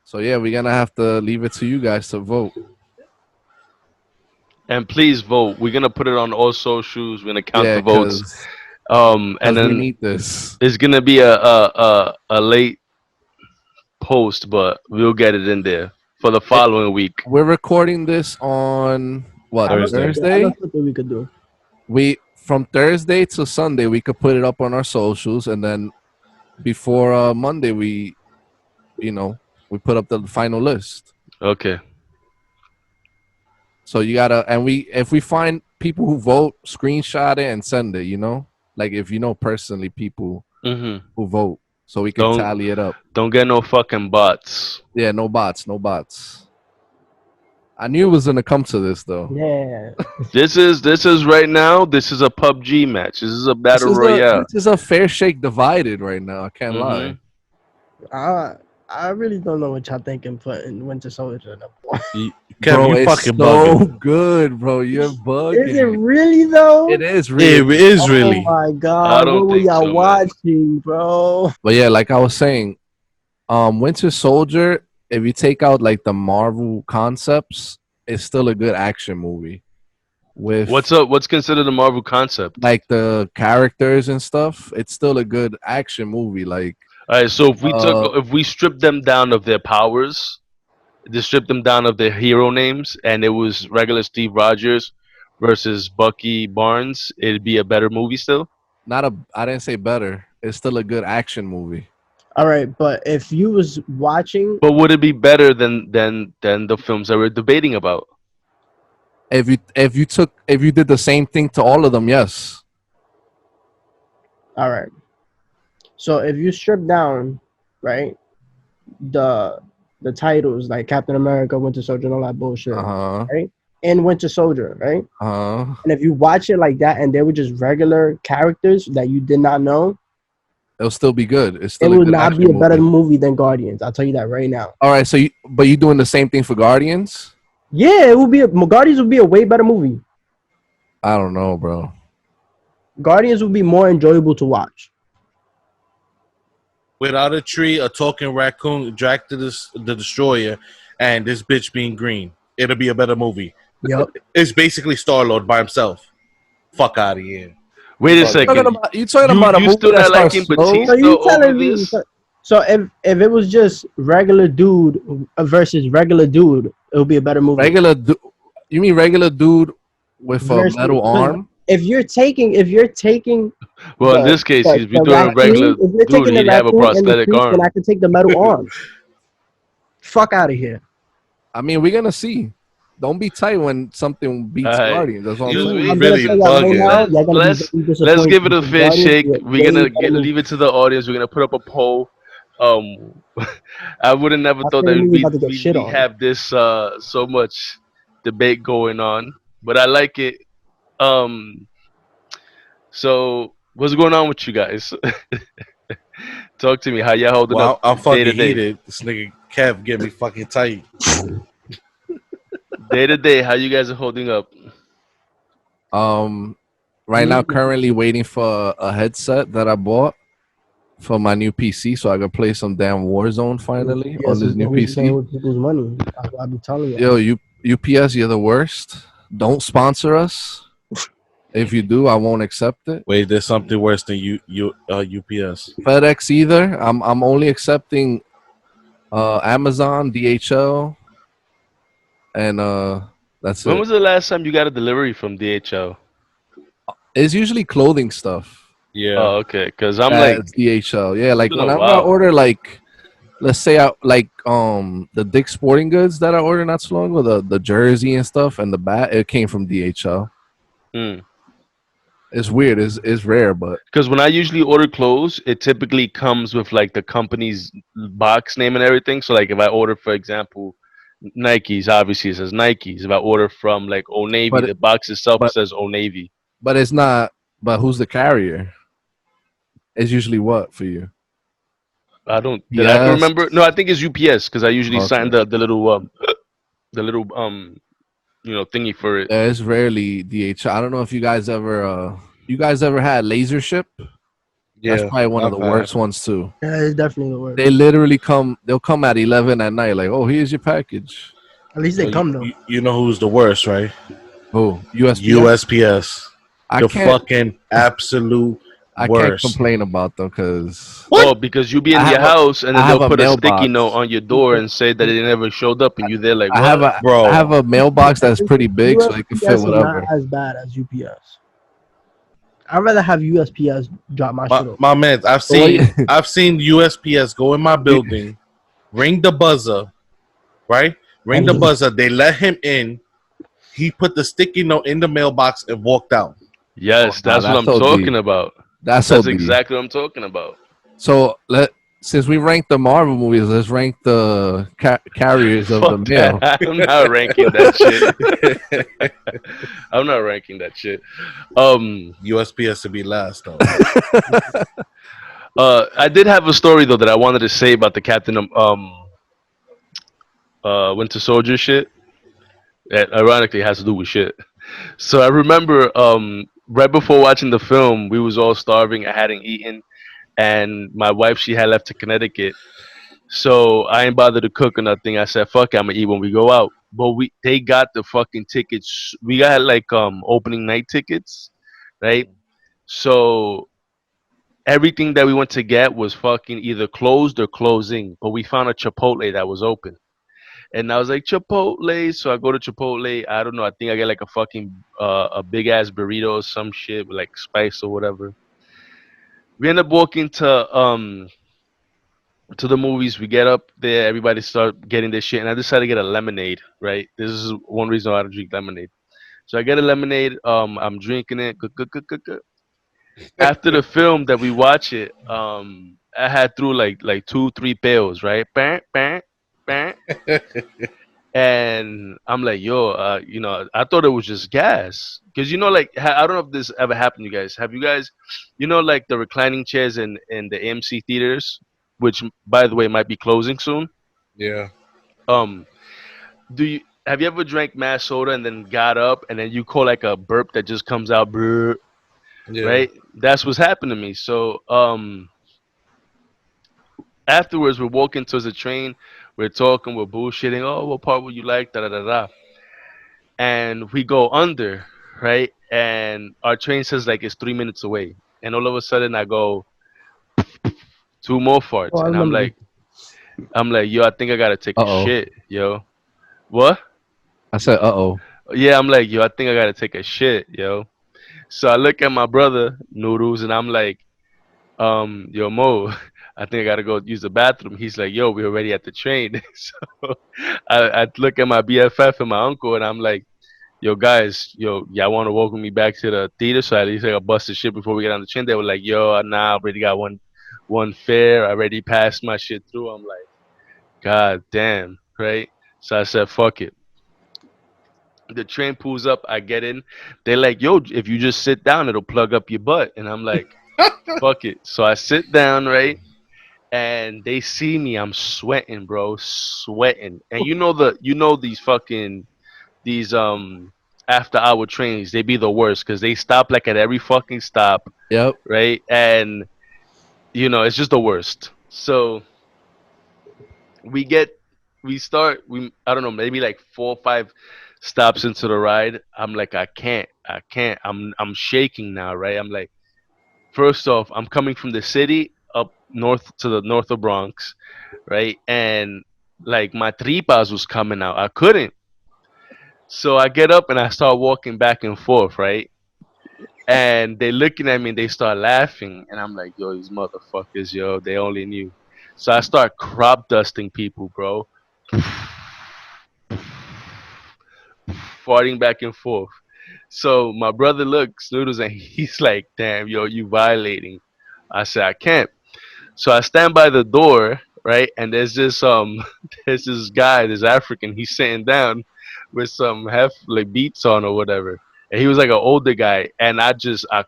So yeah, we're gonna have to leave it to you guys to vote. And please vote. We're gonna put it on all socials. We're gonna count Yeah, the votes. because And we then need this. it's gonna be a late post, but we'll get it in there for the following week. We're recording this on what I know Thursday. something, I know Thursday. something we could do. We from Thursday to Sunday we could put it up on our socials, and then before Monday we put up the final list. Okay. So you gotta, and if we find people who vote, screenshot it and send it. Like if you know personally people who vote, so we can Don't tally it up. don't get no fucking bots. Yeah, no bots, no bots. I knew it was gonna come to this though. Yeah. This is right now. This is a PUBG match. This is a This battle is royale. a fair shake divided right now. I can't lie. I really don't know what y'all thinking putting Winter Soldier number 1. Kev, Bro, you it's fucking so bugging. good, bro. You're Is it bugging. really though? It is It really. is Oh really. my I god, don't what were think y'all so, man. watching, bro? But yeah, like I was saying, Winter Soldier, if you take out like the Marvel concepts, it's still a good action movie with What's up? What's considered a Marvel concept? like the characters and stuff. It's still a good action movie. Like All right. So uh, if we strip them down of their powers, just strip them down of their hero names, and it was regular Steve Rogers versus Bucky Barnes, it'd be a better movie still. not a. I didn't say better. It's still a good action movie. All right, but if you was watching, But would it be better than the films that we're debating about? If you did the same thing to all of them, yes. All right. So if you strip down, right, the the titles like Captain America, Winter Soldier, and all that bullshit, Uh-huh. right, and Winter Soldier, right, Uh-huh. and if you watch it like that, and they were just regular characters that you did not know, It'll still be good. It's it still a would good not be action a better movie. movie than Guardians. I'll tell you that right now. All right, so but you doing the same thing for Guardians? Yeah, it would be Guardians would be a way better movie. I don't know, bro. Guardians would be more enjoyable to watch. Without a tree, a talking raccoon, Jack the Destroyer, and this bitch being green. It'll be a better movie. Yep. It's basically Star Lord by himself. Fuck out of here. Wait a Bugging. second. You talking You about a you movie still that not starts liking slow? So Batista you over telling me? this? So if it was just regular dude versus regular dude, it would be a better movie. You mean regular dude with a Versus, metal because arm? if you're taking Well, in this case, if you're the doing regular raccoon, if you're dude, taking the he'd have a raccoon and the prosthetic tree, then I arm. can take the metal arm. Fuck out of here. I mean, we're gonna see. Don't be tight when something All beats right, Guardians. That's what I'm You excuse saying. me. I'm gonna really tell y'all right bugging. now, Let's y'all gonna be let's very let's disappointed give it a because fair Guardians shake. be a We're way gonna better movie. leave it to the audience. We're gonna put up a poll. Um, I would have never My thought that favorite movie about to get we'd shit be on. have this so much debate going on, but I like it. Um, so what's going on with you guys? Talk to me. How y'all holding up Well, I'm day to fucking day? heated. This nigga Kev get me fucking tight. Day to day, how you guys are holding up? Um, right now, Me, currently waiting for a headset that I bought for my new PC, so I can play some damn Warzone finally on UPS this is new always playing PC. with people's money. I be telling y'all. Yo, UPS, you're the worst. Don't sponsor us. If you do, I won't accept it. Wait, there's something worse than UPS. FedEx either. I'm only accepting Amazon, DHL, and that's When it. was the last time you got a delivery from DHL? It's usually clothing stuff Yeah. Oh, okay. Cause I'm like, that's DHL. Yeah, it's like been a whenever I while. order, like let's say I like the Dick Sporting Goods that I ordered not so long ago, the jersey and stuff and the bat, it came from DHL. Hmm. It's weird. It's rare, but Because when I usually order clothes, it typically comes with like the company's box name and everything. So like if I order, for example, Nikes, obviously it says Nikes. If I order from like Old Navy, but the box itself it but says Old Navy. but it's not. But who's the carrier? It's usually what for you? I don't that I can Yes. remember. No, I think it's UPS because I usually sign Okay. the little thingy for it. Yeah, it's rarely DHL. I don't know if you guys ever had Laser Ship? That's Yeah. probably one of I've the had. worst ones too. Yeah, it's definitely the worst. They literally come. They'll come at 11 at night. Like, oh, here's your package. At least they Well, come though. you know who's the worst, right? Oh, USPS. USPS. I The can't. fucking absolute I can't worst. complain about them because Oh, What? because you be I in your have a house and I then they'll have a put a sticky note mailbox. on your door and say that it never showed up, and you there like what? I Bro, have a mailbox that's pretty big, so it can fit USPS is not whatever. as bad as UPS. I'd rather have USPS drop my my, shit off. my man, I've So what seen I've seen USPS go in my you, building, ring the buzzer, right? Ring And the leave. buzzer. They let him in. He put the sticky note in the mailbox and walked out. oh Yes, nah, that's what that's I'm OD. talking about. That's That's OD. exactly what I'm talking about. So since we ranked the Marvel movies, let's rank the carriers of the Fuck that. mail. I'm not ranking that shit. I'm not ranking that shit. Um, USPS to be last though. I did have a story though that I wanted to say about the Captain Winter Soldier shit. That ironically has to do with shit. So I remember right before watching the film, we was all starving. I hadn't eaten, and my wife she had left to Connecticut. So I ain't bothered to cook or nothing. I said, "Fuck, it, I'm gonna eat when we go out." But they got the fucking tickets. We got like opening night tickets, right? So everything that we went to get was fucking either closed or closing. But we found a Chipotle that was open, and I was like Chipotle. So I go to Chipotle. I don't know. I think I get like a fucking a big ass burrito or some shit with like spice or whatever. We end up walking to the movies. We get up there, everybody start getting their shit, and I decided to get a lemonade. Right, this is one reason why I don't drink lemonade. So I get a lemonade. I'm drinking it. After the film that we watch it, I had through like two, three pills, right? Bang, bang, bang. And I'm like, yo, I thought it was just gas, because like I don't know if this ever happened to you guys. Have you guys, like the reclining chairs in the AMC theaters, which by the way might be closing soon. Yeah. Um, do you have you ever drank mass soda and then got up and then you call like a burp that just comes out, brr, Yeah. right? That's what's happened to me. So afterwards we're walking towards the train, we're talking, we're bullshitting. Oh, what part would you like? Da da da da. And we go under, right? And our train says like it's 3 minutes away. And all of a sudden I go two more Oh, farts, I and remember this. I'm like, yo, I think I gotta take Uh a oh. shit, yo. What? I said, uh oh. Yeah, I'm like, yo, I think I gotta take a shit, yo. So I look at my brother Noodles, and I'm like, yo, Mo, I think I gotta go use the bathroom. He's like, yo, we're already at the train. So I look at my BFF and my uncle, and I'm like, yo, guys, yo, y'all want to welcome me back to the theater? So at least I got busted shit before we get on the train. They were like, yo, nah, I already got one fare. I already passed my shit through. I'm like, God damn, right? So I said, fuck it. The train pulls up. I get in. They're like, yo, if you just sit down, it'll plug up your butt. And I'm like, fuck it. So I sit down, right? And they see me. I'm sweating, bro, sweating. And these fucking these after hour trains, they be the worst because they stop like at every fucking stop, Yep. right? And it's just the worst. So we get we start we I don't know, maybe like 4 or 5 stops into the ride. I'm like, I can't. I'm shaking now, right? I'm like, first off, I'm coming from the city up north to the north of Bronx, right? And like my tripas was coming out. I couldn't. So I get up and I start walking back and forth, right? And they looking at me and they start laughing, and I'm like, yo, these motherfuckers, yo, they only knew. So I start crop dusting people, bro, farting back and forth. So my brother looks Noodles and he's like, damn, yo, you violating. I said, I can't. So I stand by the door, right? And there's this there's this guy, this African, he's sitting down with some half like beats on or whatever. And he was like an older guy, and I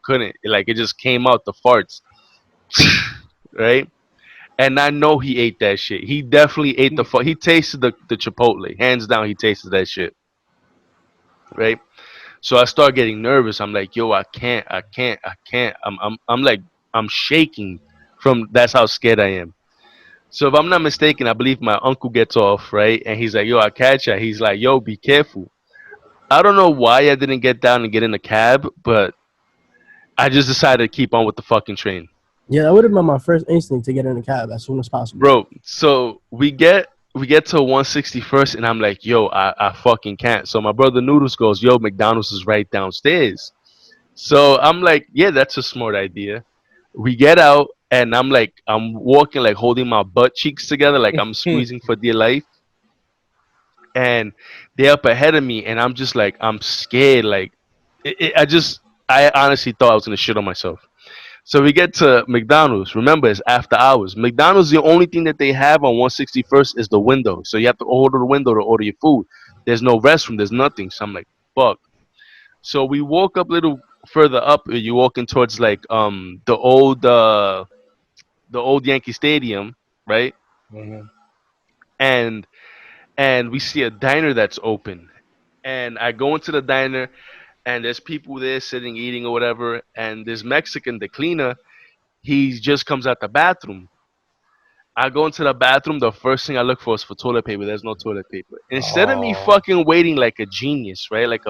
couldn't. Like it just came out the farts. Right? And I know he ate that shit. He definitely ate the he tasted the Chipotle. Hands down, he tasted that shit. Right? So I start getting nervous. I'm like, yo, I can't. I'm like, I'm shaking from that's how scared I am. So if I'm not mistaken, I believe my uncle gets off, right? And he's like, yo, I catch ya. He's like, yo, be careful. I don't know why I didn't get down and get in a cab, but I just decided to keep on with the fucking train. Yeah, that would have been my first instinct to get in a cab as soon as possible. Bro, so we get to 161st, and I'm like, yo, I fucking can't. So my brother Noodles goes, yo, McDonald's is right downstairs. So I'm like, yeah, that's a smart idea. We get out, and I'm walking, like holding my butt cheeks together, like I'm squeezing for dear life. And they're up ahead of me, and I'm just like, I'm scared. Like, I honestly thought I was gonna shit on myself. So we get to McDonald's. Remember, it's after hours. McDonald's, the only thing that they have on 161st is the window. So you have to order the window to order your food. There's no restroom. There's nothing. So I'm like, fuck. So we walk up a little further up. You're walking towards like the old Yankee Stadium, right? Mhm. And we see a diner that's open. And I go into the diner, and there's people there sitting eating or whatever. And this Mexican, the cleaner, he just comes out the bathroom. I go into the bathroom. The first thing I look for is for toilet paper. There's no toilet paper. Instead of me Oh. fucking waiting like a genius, right? Like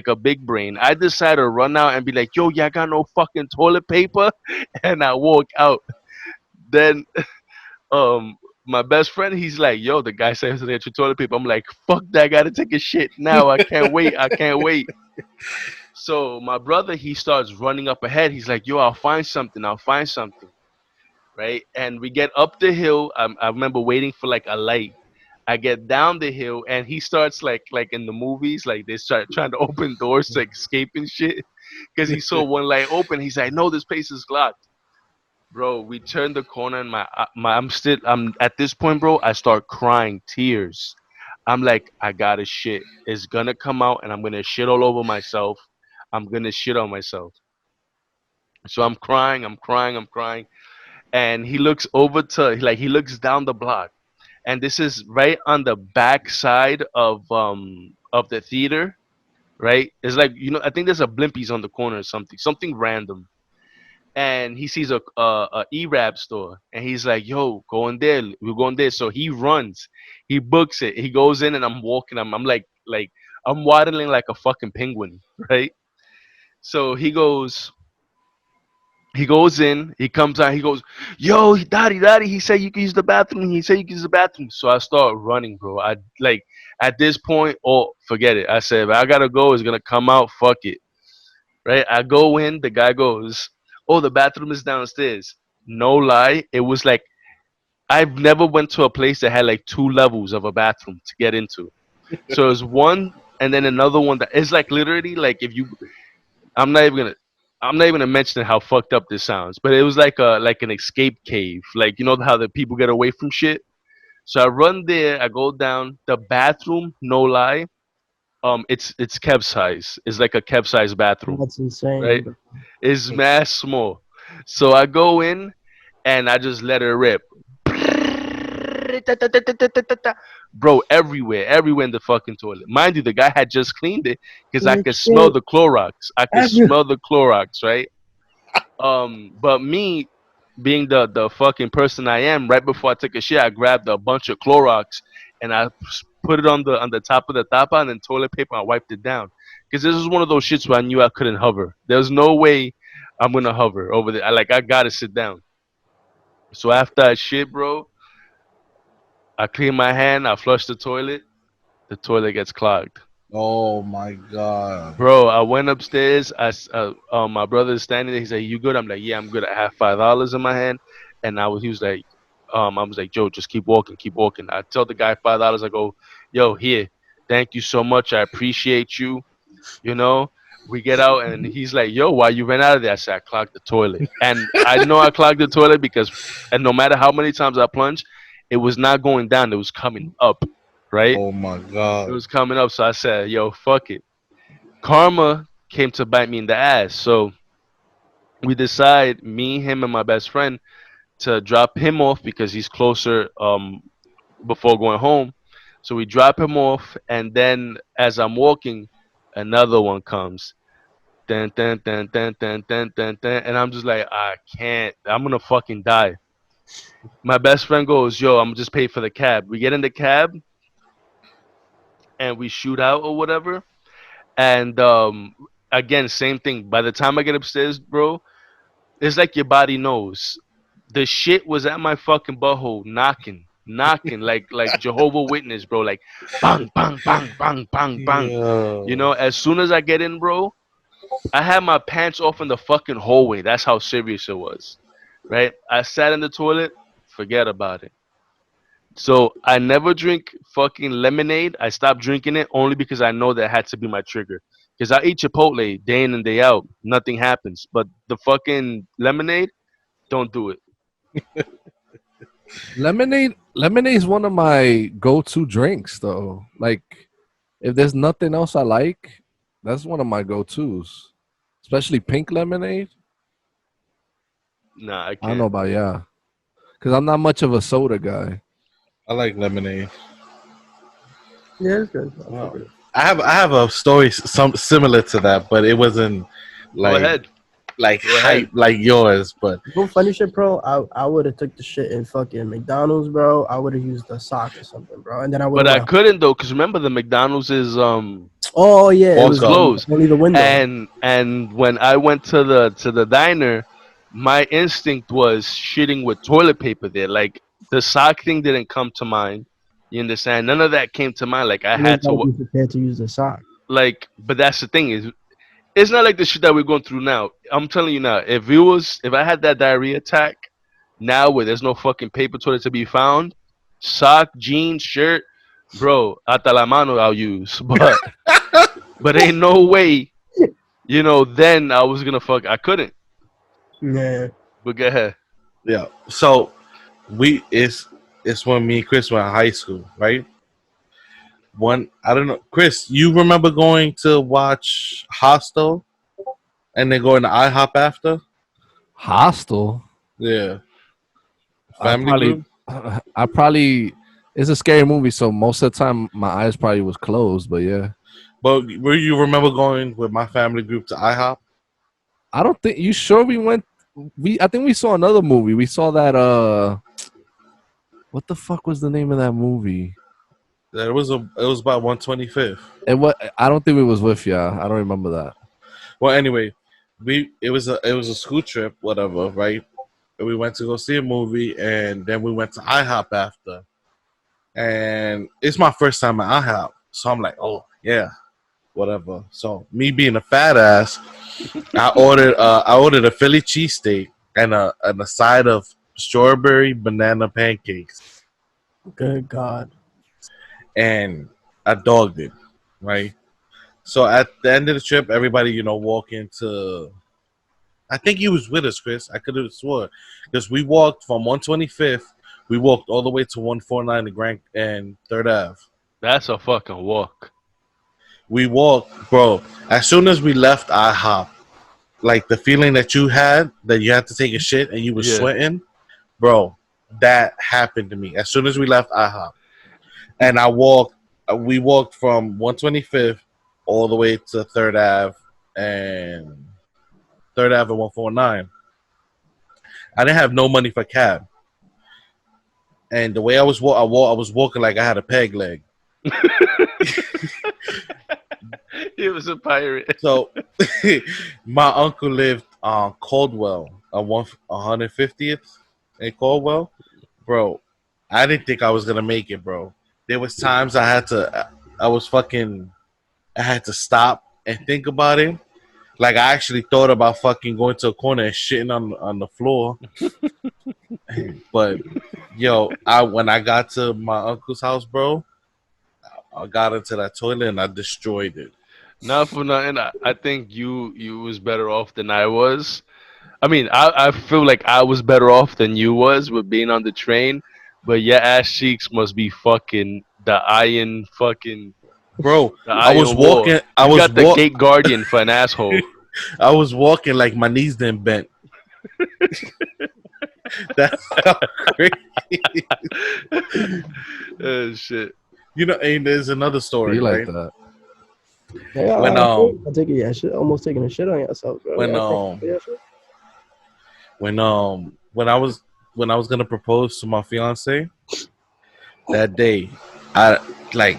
a big brain, I decide to run out and be like, "Yo, y'all got no fucking toilet paper?" And I walk out. Then, um, my best friend, he's like, "Yo, the guy says to get your toilet paper." I'm like, "Fuck that! I gotta take a shit now. I can't wait. I can't wait." So my brother, he starts running up ahead. He's like, "Yo, I'll find something. I'll find something." Right? And we get up the hill. I remember waiting for like a light. I get down the hill, and he starts like in the movies, like they start trying to open doors to escape and shit. Because he saw one light open. He's like, "No, this place is locked." Bro, we turned the corner, and I'm at this point, bro. I start crying tears. I'm like, I gotta shit. It's gonna come out, and I'm gonna shit all over myself. I'm gonna shit on myself. So I'm crying, I'm crying, I'm crying, and he looks over to like he looks down the block, and this is right on the back side of the theater, right? It's like, I think there's a Blimpies on the corner or something random, and he sees a E-Rap store, and he's like, "Yo, go in there. We're going there." So he runs, he books it, he goes in, and I'm walking. I'm like I'm waddling like a fucking penguin, right? So he goes in, he comes out, he goes, "Yo, daddy, he said you can use the bathroom. He said you can use the bathroom." So I start running, bro. I like at this point, oh, forget it. I said, if I gotta go, it's gonna come out. Fuck it, right? I go in, the guy goes, "Oh, the bathroom is downstairs." No lie, it was like I've never went to a place that had like two levels of a bathroom to get into. So it was one and then another one that is like literally like if you I'm not even gonna I'm not even gonna mention how fucked up this sounds, but it was like an escape cave. Like, how the people get away from shit. So I run there, I go down. The bathroom, no lie, it's Kev size. It's like a Kev size bathroom, That's insane, right? bro. It's mass small. So I go in and I just let it rip. Bro, everywhere in the fucking toilet. Mind you, the guy had just cleaned it because I Like could smell shit. the Clorox. I could Every smell the Clorox, right? But me being the fucking person I am, right before I took a shit, I grabbed a bunch of Clorox and I put it on the top of the tapa and then toilet paper. I wiped it down because this is one of those shits where I knew I couldn't hover. There's no way I'm gonna hover over there. I gotta sit down. So after I shit, bro, I clean my hand. I flush the toilet. The toilet gets clogged. Oh my god. Bro, I went upstairs. My brother's standing there. He said, "You good?" I'm like, "Yeah, I'm good." I have $5 in my hand, and he was like, I was like, "Joe, just keep walking, keep walking." I tell the guy $5. I go, "Yo, here, thank you so much. I appreciate you." You know, we get out, and he's like, "Yo, why you ran out of there?" I said, "I clogged the toilet," and I know I clogged the toilet because, and no matter how many times I plunged, it was not going down. It was coming up, right? Oh my It god. was coming up. So I said, "Yo, fuck it." Karma came to bite me in the ass. So we decide, me, him, and my best friend, to drop him off because he's closer before going home. So we drop him off, and then as I'm walking, another one comes. Dun, dun, dun, dun, dun, dun, dun, dun, and I'm just like, I can't. I'm gonna fucking die. My best friend goes, "Yo, I'm just pay for the cab." We get in the cab and we shoot out or whatever. And again, same thing. By the time I get upstairs, bro, it's like your body knows. The shit was at my fucking butthole, knocking like Jehovah Witness, bro. Like bang, bang, bang, bang, bang, bang. Yo. As soon as I get in, bro, I had my pants off in the fucking hallway. That's how serious it was. Right? I sat in the toilet, forget about it. So I never drink fucking lemonade. I stopped drinking it only because I know that had to be my trigger. Because I eat Chipotle day in and day out, nothing happens. But the fucking lemonade, don't do it. Lemonade is one of my go-to drinks though. Like if there's nothing else I like, that's one of my go-tos. Especially pink lemonade. Nah, I I don't know can't. about yeah. Cause I'm not much of a soda guy. I like lemonade. yeah, it's good. I fuck Wow. with it. I have a story some similar to that, but it wasn't Go like ahead. like Go ahead. hype like yours. But No funny shit, bro. I would have took the shit in fucking McDonald's, bro. I would have used a sock or something, bro, and then I would But have I went. couldn't though, because remember the McDonald's is Oh yeah, it close was up. closed. only the window. And when I went to the diner, my instinct was shitting with toilet paper there. Like the sock thing didn't come to mind. You understand? None of that came to mind. Like I You just had gotta to be prepared to use the sock. but that's the thing is, it's not like the shit that we're going through now. I'm telling you now, if I had that diarrhea attack now where there's no fucking paper toilet to be found, sock, jeans, shirt, bro, hasta la mano I'll use, but ain't no way, then I was gonna fuck. I couldn't. Yeah. But go ahead. Yeah. So we it's when me and Chris were in high school, right? One I don't know, Chris. You remember going to watch Hostel and then going to IHOP after? Hostel. Yeah, I family probably, group. I probably. It's a scary movie, so most of the time my eyes probably was closed. But yeah, But where you remember going with my family group to IHOP? I don't think you sure we went. I think we saw another movie. We saw that. What the fuck was the name of that movie? It was about 125th. And what I don't think it was with you. I don't remember that. Well, anyway, it was a school trip, whatever, right? And we went to go see a movie, and then we went to IHOP after. And it's my first time at IHOP, so I'm like, oh yeah, whatever. So me being a fat ass, I ordered a Philly cheesesteak and a side of strawberry banana pancakes, Good God. and I dogged it, right? So at the end of the trip, everybody, walk into. I think he was with us, Chris. I could have swore because we walked from 125th. We walked all the way to 149 to Grand and Third Ave. That's a fucking walk. We walked, bro. As soon as we left IHOP, like the feeling that you had that you had to take a shit and you were Yeah. sweating, bro. That happened to me as soon as we left IHOP, and I walked. We walked from 125th all the way to Third Ave and Third Ave and 149. I didn't have no money for cab, and the way I was walking like I had a peg leg. He was a pirate. So my uncle lived on Caldwell on 150th in Caldwell, bro. I didn't think I was gonna make it, bro. There was times I was fucking, I had to stop and think about it. Like I actually thought about fucking going to a corner and shitting on the floor. But yo, I when I got to my uncle's house, bro, I got into that toilet and I destroyed it. Not for nothing. I think you was better off than I was. I mean, I feel like I was better off than you was with being on the train, but your ass cheeks must be fucking Bro, the I was iron war. walking. You got the gate guardian for an asshole. I was walking like my knees didn't bent. That's how crazy. Shit. And there's another story, Be like right? that. Yeah, When I take it. Yeah, shit, almost taking a shit on yourself, bro. when Y'all can't do that shit? when I was gonna propose to my fiance that day, I like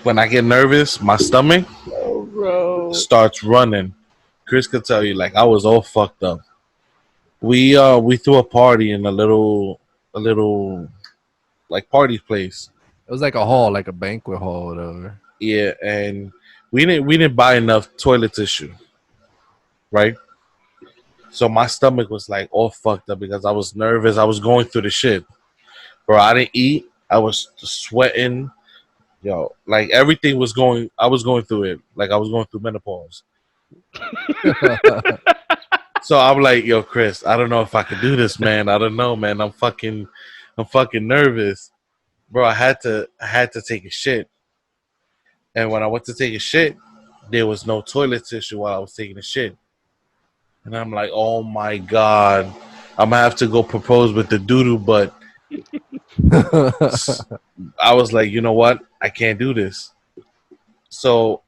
when I get nervous, my stomach Oh, bro. starts running. Chris could tell you, like I was all fucked up. We threw a party in a little like party place. It was like a hall, like a banquet hall, whatever. Yeah, and we didn't buy enough toilet tissue, right? So my stomach was like all fucked up because I was nervous. I was going through the shit, bro. I didn't eat. I was sweating, yo. Like everything was going. I was going through it. Like I was going through menopause. So I'm like, yo, Chris, I don't know if I could do this, man. I don't know, man. I'm fucking nervous, bro. I had to take a shit, and when I went to take a shit, there was no toilet tissue while I was taking a shit, and I'm like, oh my god, I'm gonna have to go propose with the doodoo, but I was like, you know what, I can't do this. So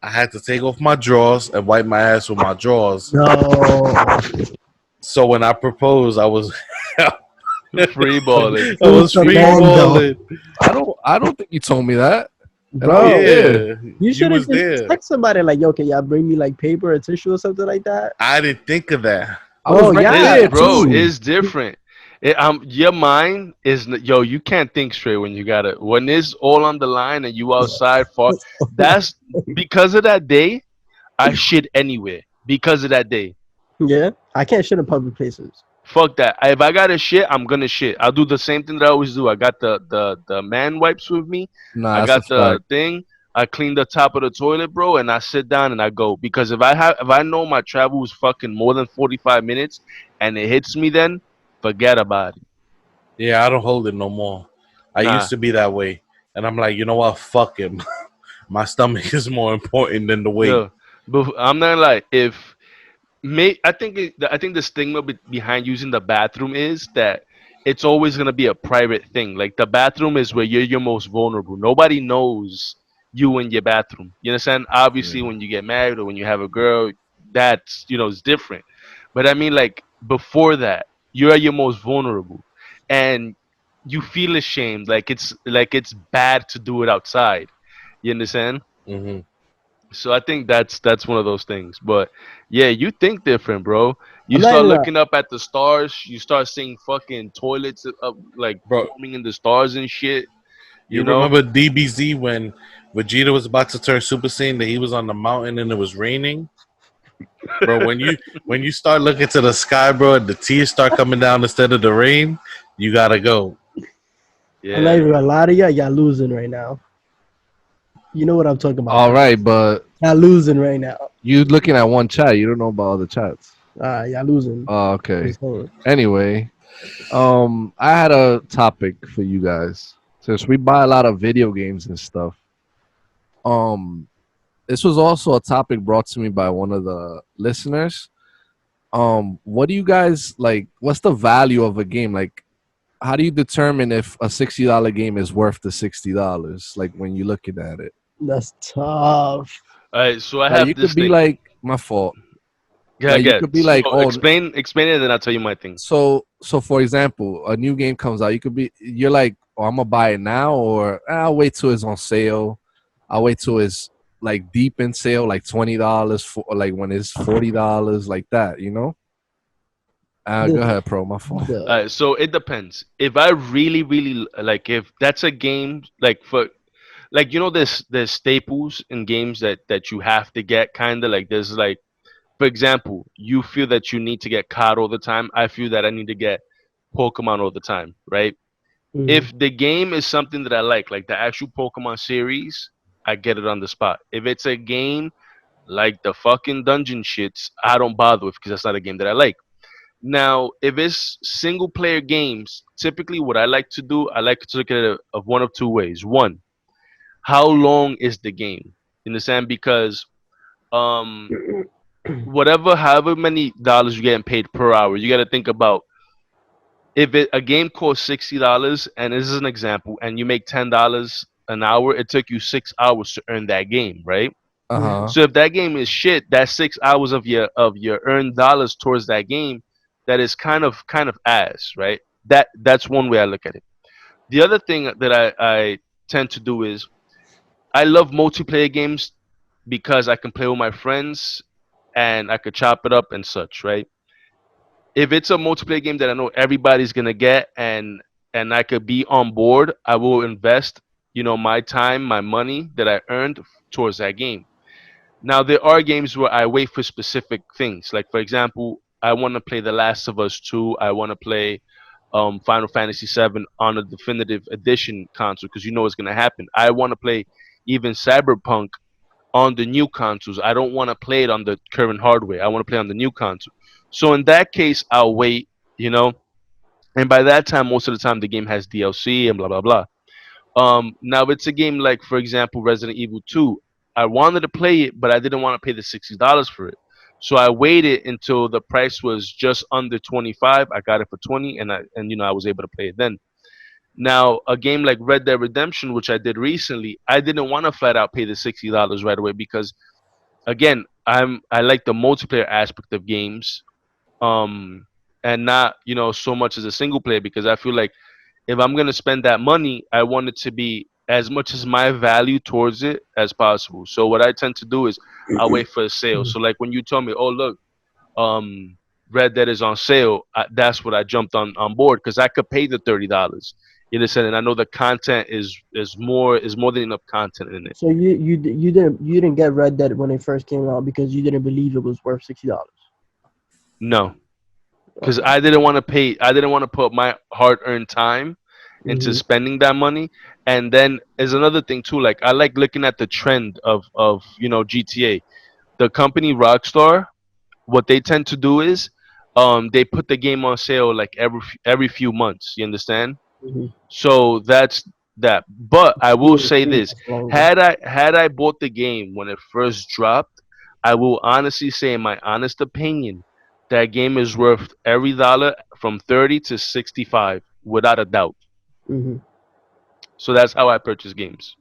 I had to take off my drawers and wipe my ass with my drawers. No. So when I proposed, I was Free balling. I was free Tremendo. balling. I don't think you told me that. And I Bro, was there. Yeah, you should have was just there. text somebody like, yo, can y'all bring me like paper or tissue or something like that? I didn't think of that. I was Oh, right yeah. there Bro, too. it's different. Your mind is yo. You can't think straight when you got it. When it's all on the line and you outside far. That's because of that day. I shit anywhere because of that day. Yeah, I can't shit in public places. Fuck that. If I gotta shit, I'm gonna shit. I'll do the same thing that I always do. I got the man wipes with me. Nah, I that's a got the fact. thing. I clean the top of the toilet, bro, and I sit down and I go. Because if I know my travel is fucking more than 45 minutes and it hits me, then forget about it. Yeah, I don't hold it no more. I Nah, used to be that way, and I'm like, you know what? Fuck him. My stomach is more important than the weight. yo, but I'm not like if I think the stigma behind using the bathroom is that it's always gonna be a private thing. Like the bathroom is where you're your most vulnerable. Nobody knows you in your bathroom. You understand? Obviously, when you get married or when you have a girl, that's it's different. But I mean, like before that, you're at your most vulnerable, and you feel ashamed. Like it's bad to do it outside. You understand? Hmm. So I think that's one of those things. But yeah, you think different, bro. You I'm not start even gonna. looking up at the stars. You start seeing fucking toilets up like Bro, forming in the stars and shit. you You know? remember DBZ when Vegeta was about to turn Super Saiyan that he was on the mountain and it was raining? Bro, when you start looking to the sky, bro, and the tears start coming down instead of the rain, you gotta go. I'm not Yeah. even gonna lie to you. Y'all losing right now. You know what I'm talking about, All right? right, but Y'all losing right now. you looking at one chat. You don't know about other chats. Y'all losing. Okay. Just saying. Anyway, I had a topic for you guys. Since we buy a lot of video games and stuff, um, this was also a topic brought to me by one of the listeners. What do you guys like? What's the value of a game? Like, how do you determine if a $60 game is worth the $60? Like when you're looking at it, That's tough. All right. So I like you have this could be thing. like, my fault. Yeah, I Like you get. could be So like, oh, explain it, and then I'll tell you my thing. so for example, a new game comes out. You could be, you're like, oh, I'm gonna buy it now, or I'll wait till it's on sale. I'll wait till it's like deep in sale, like $20 for like when it's $40, like that. You know. Go The ahead, pro. My fault. the All right. So it depends. If I really like, if that's a game like for like there's staples in games that you have to get kind of like there's like for example, you feel that you need to get caught all the time. I feel that I need to get Pokemon all the time, right? mhm. If the game is something that I like the actual Pokemon series, I get it on the spot. If it's a game like the fucking dungeon shits, I don't bother with because that's not a game that I like. Now, if it's single player games, typically what I like to do, I like to look at it of one of two ways. One, how long is the game? You understand? Because um however many dollars you're getting paid per hour, you got to think about if a game costs $60, and this is an example, and you make $10 an hour, it took you 6 hours to earn that game, right? Uh Mhm. huh. So if that game is shit, that's 6 hours of your earned dollars towards that game, that is kind of ass, right? That's one way I look at it. The other thing that I tend to do is I love multiplayer games because I can play with my friends and I could chop it up and such, right? If it's a multiplayer game that I know everybody's gonna get and I could be on board, I will invest, my time, my money that I earned towards that game. Now there are games where I wait for specific things. Like for example, I want to play The Last of Us 2. I want to play Final Fantasy 7 on a definitive edition console because you know what's gonna happen. I want to play even Cyberpunk on the new consoles. I don't want to play it on the current hardware. I want to play on the new console. So in that case, I'll wait, you know, and by that time, most of the time, the game has DLC and blah blah blah. Now it's a game like, for example, Resident Evil 2. I wanted to play it, but I didn't want to pay the $60 for it. So I waited until the price was just under 25. I got it for 20, and I was able to play it then. Now, a game like Red Dead Redemption, which I did recently, I didn't want to flat out pay the $60 right away because again, I like the multiplayer aspect of games, um, and not so much as a single player because I feel like if I'm gonna spend that money, I want it to be as much as my value towards it as possible. So what I tend to do is I wait for a sale. So like when you tell me, oh look, um, Red Dead is on sale, that's what I jumped on board because I could pay the $30. You understand? And I know the content is more than enough content in it. So you didn't get Red Dead when it first came out because you didn't believe it was worth $60. No. because Okay. I didn't want to pay. I didn't want to put my hard-earned time into Hmm. spending that money. And then is another thing too. Like I like looking at the trend of GTA. The company Rockstar, what they tend to do is, they put the game on sale like every few months. You understand? Hmm. So that's that. But I will Yeah, say it this: lasts longer. had I bought the game when it first dropped, I will honestly say, in my honest opinion, that game is worth every dollar from 30 to 65, without a doubt. Hmm. So that's how I purchase games.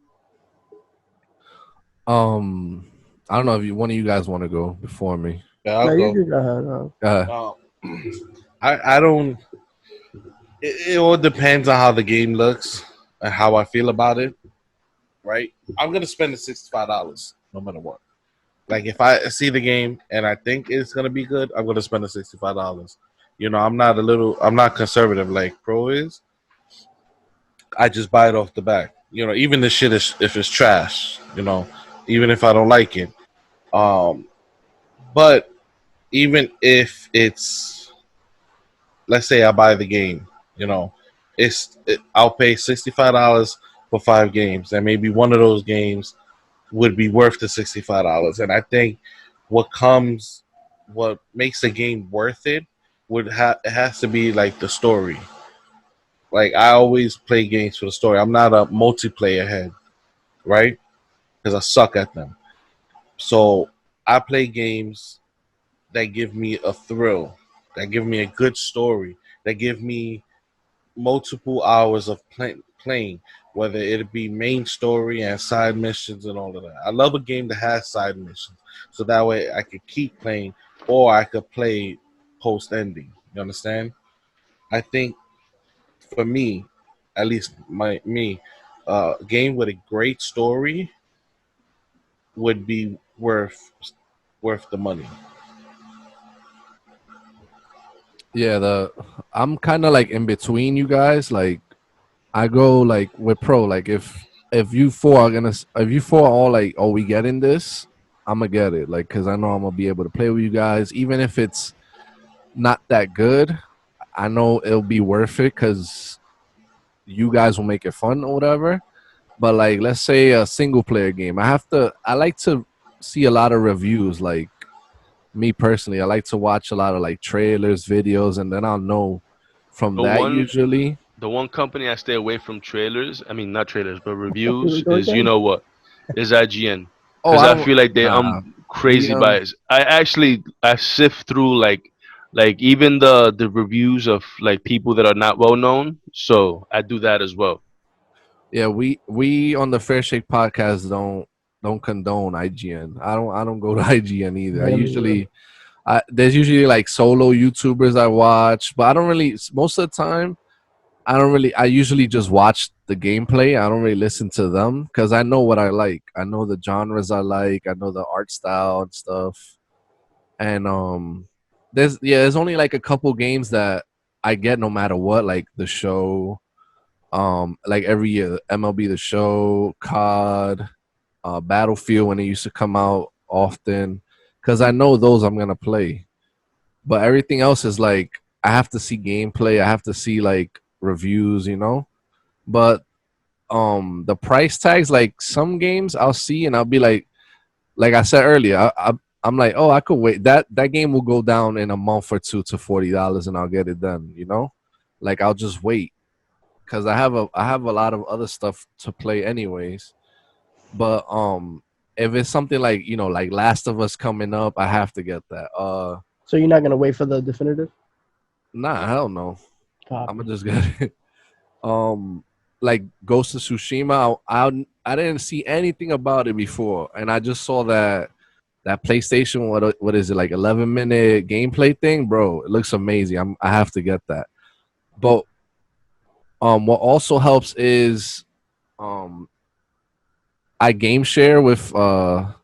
Um, I don't know if one of you guys want to go before me. Yeah, Now I'll you go. can go ahead. Uh, Uh, I don't. It all depends on how the game looks and how I feel about it. Right. I'm gonna spend the $65 no matter what. Like if I see the game and I think it's gonna be good, I'm gonna spend the $65. I'm not a little. I'm not conservative like Pro is. I just buy it off the back. Even the shit is if it's trash. Even if I don't like it. Um, but even if it's, let's say I buy the game, you know, I'll pay $65 for 5 games, and maybe one of those games would be worth the $65. And I think what makes a game worth it it has to be like the story. Like I always play games for the story. I'm not a multiplayer head, right? Because I suck at them. So I play games that give me a thrill, that give me a good story, that give me multiple hours of playing, whether it be main story and side missions and all of that. I love a game that has side missions, so that way I could keep playing, or I could play post ending. You understand? I think for me, at least a game with a great story would be worth the money. yeah, the I'm kind of like in between you guys. Like I go like with pro. Like if you four are if you four are all like, oh, we getting this, I'm gonna get it. Like because I know I'm gonna be able to play with you guys, even if it's not that good. I know it'll be worth it because you guys will make it fun or whatever. But like, let's say a single player game, I like to see a lot of reviews. Like me personally, I like to watch a lot of like trailers, videos, and then I'll know from The that one usually. the one company I stay away from trailers, I mean not trailers, but Here we reviews, go is, you again. know what, is IGN. Oh, Because I I don't. feel like I'm Nah, we crazy biased. I sift through like even the reviews of like people that are not well known. So I do that as well. yeah, we on the Fair Shake podcast don't condone IGN. I don't go to IGN either. Yeah, me either. There's usually like solo YouTubers I watch, but I don't really most of the time. I don't really. I usually just watch the gameplay. I don't really listen to them because I know what I like. I know the genres I like. I know the art style and stuff. And there's only like a couple games that I get no matter what, like the show, like every year, MLB the show, COD, Battlefield when it used to come out often, because I know those I'm gonna play. But everything else is like I have to see gameplay. I have to see like reviews. But the price tags, like some games I'll see and I'll be like I said earlier, I'm like, oh, I could wait. That game will go down in a month or two to $40 and I'll get it done. Like I'll just wait because I have a lot of other stuff to play anyways. But if it's something like like Last of Us coming up, I have to get that. So you're not gonna wait for the definitive Nah, hell no. I'm copy. gonna just get it. um like Ghost of Tsushima, I didn't see anything about it before, and I just saw that PlayStation, what is it, like 11-minute gameplay thing, bro? It looks amazing. I have to get that. But what also helps is um I game share with on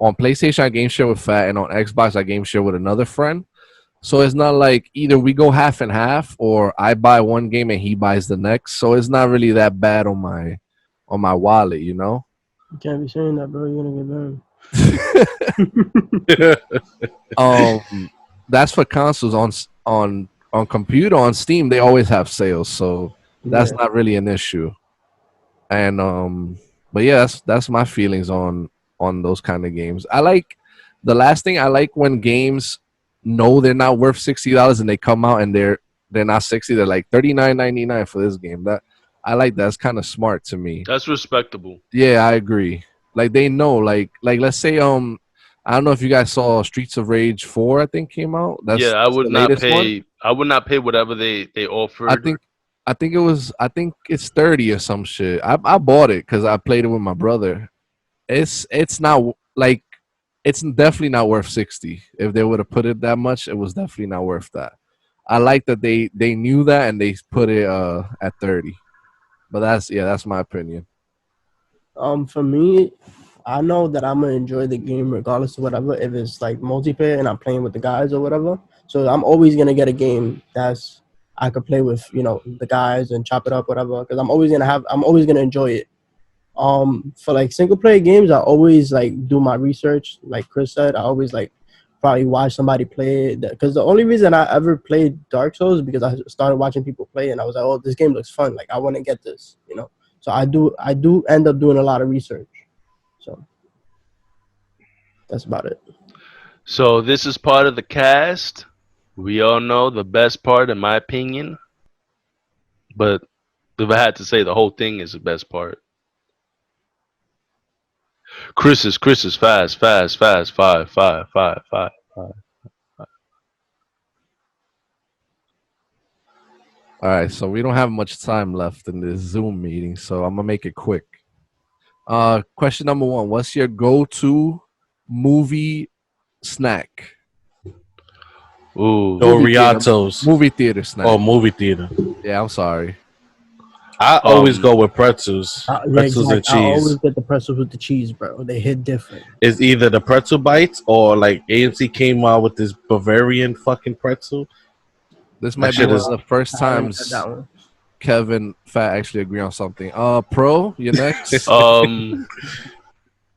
PlayStation I game share with Fat, and on Xbox I game share with another friend. So it's not like either we go half and half or I buy one game and he buys the next. So it's not really that bad on my wallet. You can't be saying that, bro. You're gonna um that's for consoles. on computer on Steam, they always have sales, so that's Yeah. not really an issue. And but yeah, that's my feelings on those kind of games. I like the last thing I like when games know they're not worth $60 and they come out and they're not 60, they're like 39.99 for this game. That I like that's kind of smart to me. That's respectable. Yeah, I agree. Like they know, like let's say I don't know if you guys saw Streets of Rage 4, I think came out. Yeah, I That's would the not latest one. pay. I would not pay whatever they I offered. think I think it's 30 or some shit. I bought it because I played it with my brother. It's not like it's definitely not worth 60. If they would have put it that much, it was definitely not worth that. I like that they knew that and they put it at 30. But that's my opinion. For me, I know that I'm gonna enjoy the game regardless of whatever. If it's like multiplayer and I'm playing with the guys or whatever, so I'm always gonna get a game that's I could play with, the guys and chop it up, whatever. Because I'm always gonna enjoy it. For like single player games, I always like do my research. Like Chris said, I always like probably watch somebody play it. Because the only reason I ever played Dark Souls is because I started watching people play and I was like, oh, this game looks fun. Like I want to get this. So I do end up doing a lot of research. So that's about it. So this is part of the cast. We all know the best part, in my opinion. But if I had to say, the whole thing is the best part. Chris is fast, fast, fast, five, five, five, five, five. All right, so we don't have much time left in this Zoom meeting, so I'm gonna make it quick. Question number one: what's your go-to movie snack? Ooh. Movie theater, Doritos movie theater snack. or movie theater. Yeah, I'm sorry. I always Um. go with pretzels, Yeah, pretzels and exactly. I always cheese. get the pretzels with the cheese, bro. They hit different. It's either the pretzel bites or like AMC came out with this Bavarian fucking pretzel. This That might be shit one is of the first I haven't had times that one. Kevin Fat actually agree on something. Pro, you're next. Um.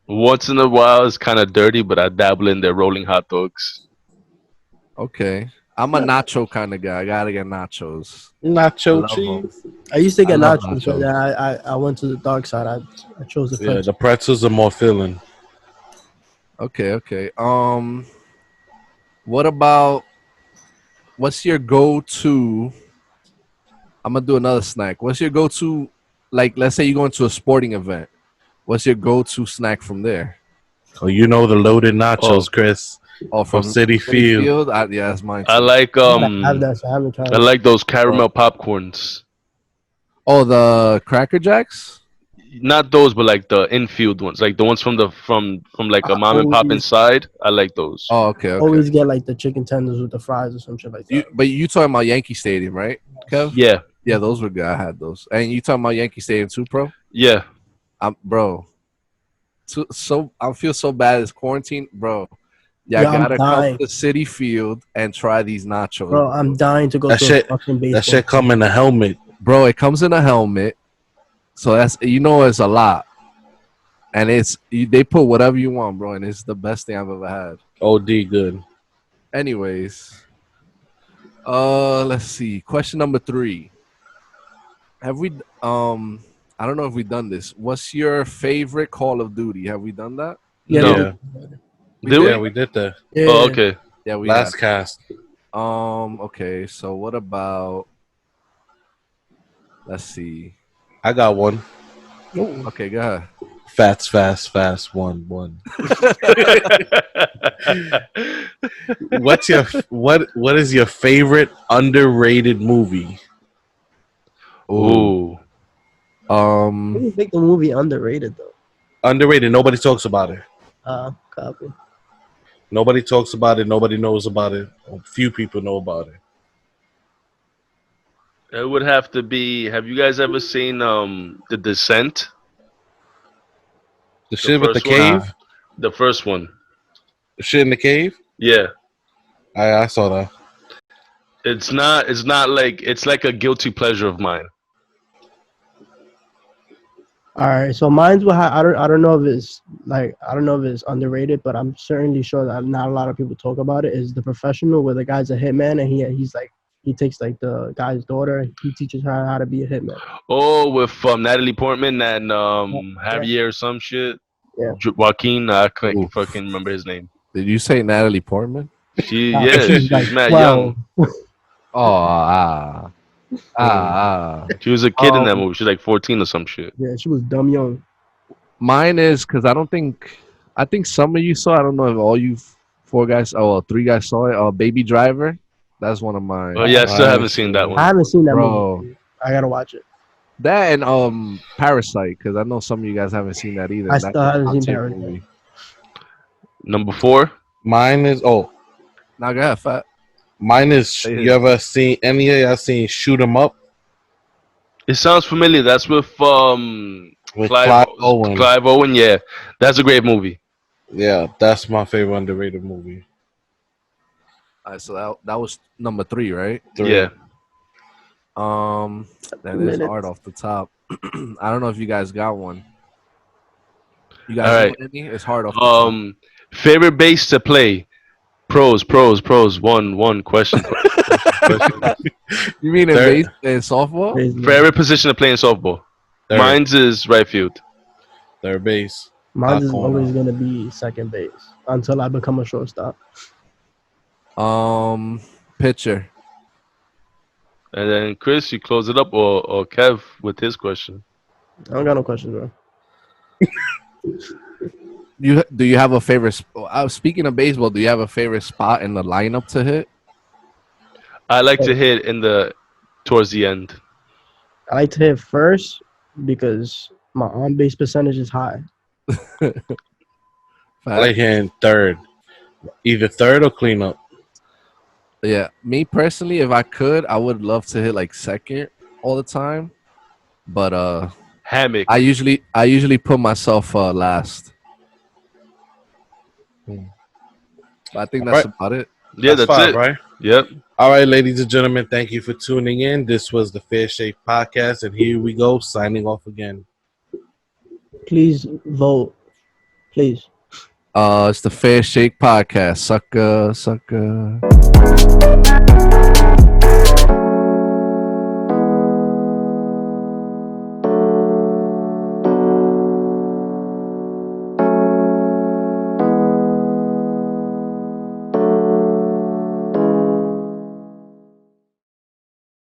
Once in a while, it's kind of dirty, but I dabble in their rolling hot dogs. Okay, I'm a nacho kind of guy. I gotta get nachos. I nacho love them. I used to I get love nachos, but nachos. then I went to the dark side. I chose the yeah. The pretzel. pretzels are more filling. Okay, okay. What about what's your go-to? I'm gonna do another snack. What's your go-to? Like, let's say you go into a sporting event. What's your go-to snack from there? Oh, you know the loaded Oh, nachos, Chris, Oh, from from City City Field. Field. Yeah, that's mine I too. like I gotta have that, so I haven't I tried it. like those Oh, caramel popcorns. oh, the Cracker Jacks. Not those, but like the infield ones, like the ones from like a I mom and pop always inside. I like those. Oh, okay, okay. always get like the chicken tenders with the fries or some shit like that. But you talking about Yankee Stadium, right, Kev? Yeah, Yeah, those were good. I had those. And you talking about Yankee Stadium too, bro? yeah. Bro. I feel so bad. It's quarantine, bro. Yeah, Yo, I'm gotta come dying, to City Field and try these nachos, bro. I'm dying to go That to a shit, fucking that baseball shit come game. in a helmet. bro. It comes in a helmet, so that's it's a lot, and they put whatever you want, bro, and it's the best thing I've ever had. OD good. Anyways, let's see. Question number 3. Have we I don't know if we've done this. What's your favorite Call of Duty? Have we done that? Yeah, we No, did. Yeah, We did yeah, did? we? we did that Oh, Yeah, okay. Yeah, we have. last cast. Okay, so what about let's see. I got one. Ooh. Okay, go ahead. Fats, fast, fast. One. What's your What is your favorite underrated movie? Oh. Ooh, I didn't think the movie underrated though. Underrated. Nobody talks about it. Copy. Nobody talks about it. Nobody knows about it. Few people know about it. it would have to be. Have you guys ever seen The Descent? The The shit with the first one, Nah. cave. the first one. The shit in the cave. Yeah, I saw that. it's not. It's not like it's like a guilty pleasure of mine. All right, so mine's what I don't know if it's like I don't know if it's underrated, but I'm certainly sure that not a lot of people talk about it. Is The Professional, where the guy's a hitman and he's like he takes like the guy's daughter, he teaches her how to be a hitman. Oh, with Natalie Portman and Yeah, Javier or some shit. yeah. Joaquin, I can't Oof. fucking remember his name. Did you say Natalie Portman? She, Nah, yeah, she's like she's mad 12. young. Oh, Hmm. She was a kid in that um, movie. She's like 14 or some shit. Yeah, she was dumb young. mine is because I think some of you saw. I don't know if all you four guys, oh, well, three guys saw it. Baby Driver. That's one of Oh mine, yeah, I I still haven't haven't seen that seen I one. haven't seen that bro. movie. I gotta watch it. That and Parasite, because I know some of you guys haven't seen that either. I And that's still a haven't top seen tier Parasite. movie. Number four. Mine is Now go ahead, fat. Say you his. ever seen any of y'all seen Shoot 'Em Up It sounds familiar. That's with with Clive Owen? Clive Owen. Yeah, that's a great movie. Yeah, that's my favorite underrated movie. All right, so that was number three, right? Yeah. Three. Um, that is hard Minutes. off the top. I don't know if you guys got one. You All guys know right. any? It's hard off the top. Um, favorite base to play. Pros. One. Questions. You mean in Third, base in softball? Baseball. Favorite position to play in softball. third, Mine's is right field. third base, Mine hot is corner. always gonna be second base until I become a shortstop. Um, Pitcher. And then Chris, you close it up, or Kev with his question. I don't got no questions, bro. Do you have a favorite? Speaking of baseball, do you have a favorite spot in the lineup to hit? I like to Hey, hit in the towards the end. I like to hit first because my on base percentage is high. I like Fact. hitting third, either third or cleanup. Yeah, me personally, if I could, I would love to hit like second all the time. But I Hammock. usually put myself last. Hmm. But I think All that's right, about it. Yeah, that's that's five, it. right? Yep. All right, ladies and gentlemen, thank you for tuning in. This was the Fair Shake Podcast, and here we go, signing off again. Please vote. Please. It's the Fair Shake Podcast. Sucker, sucker.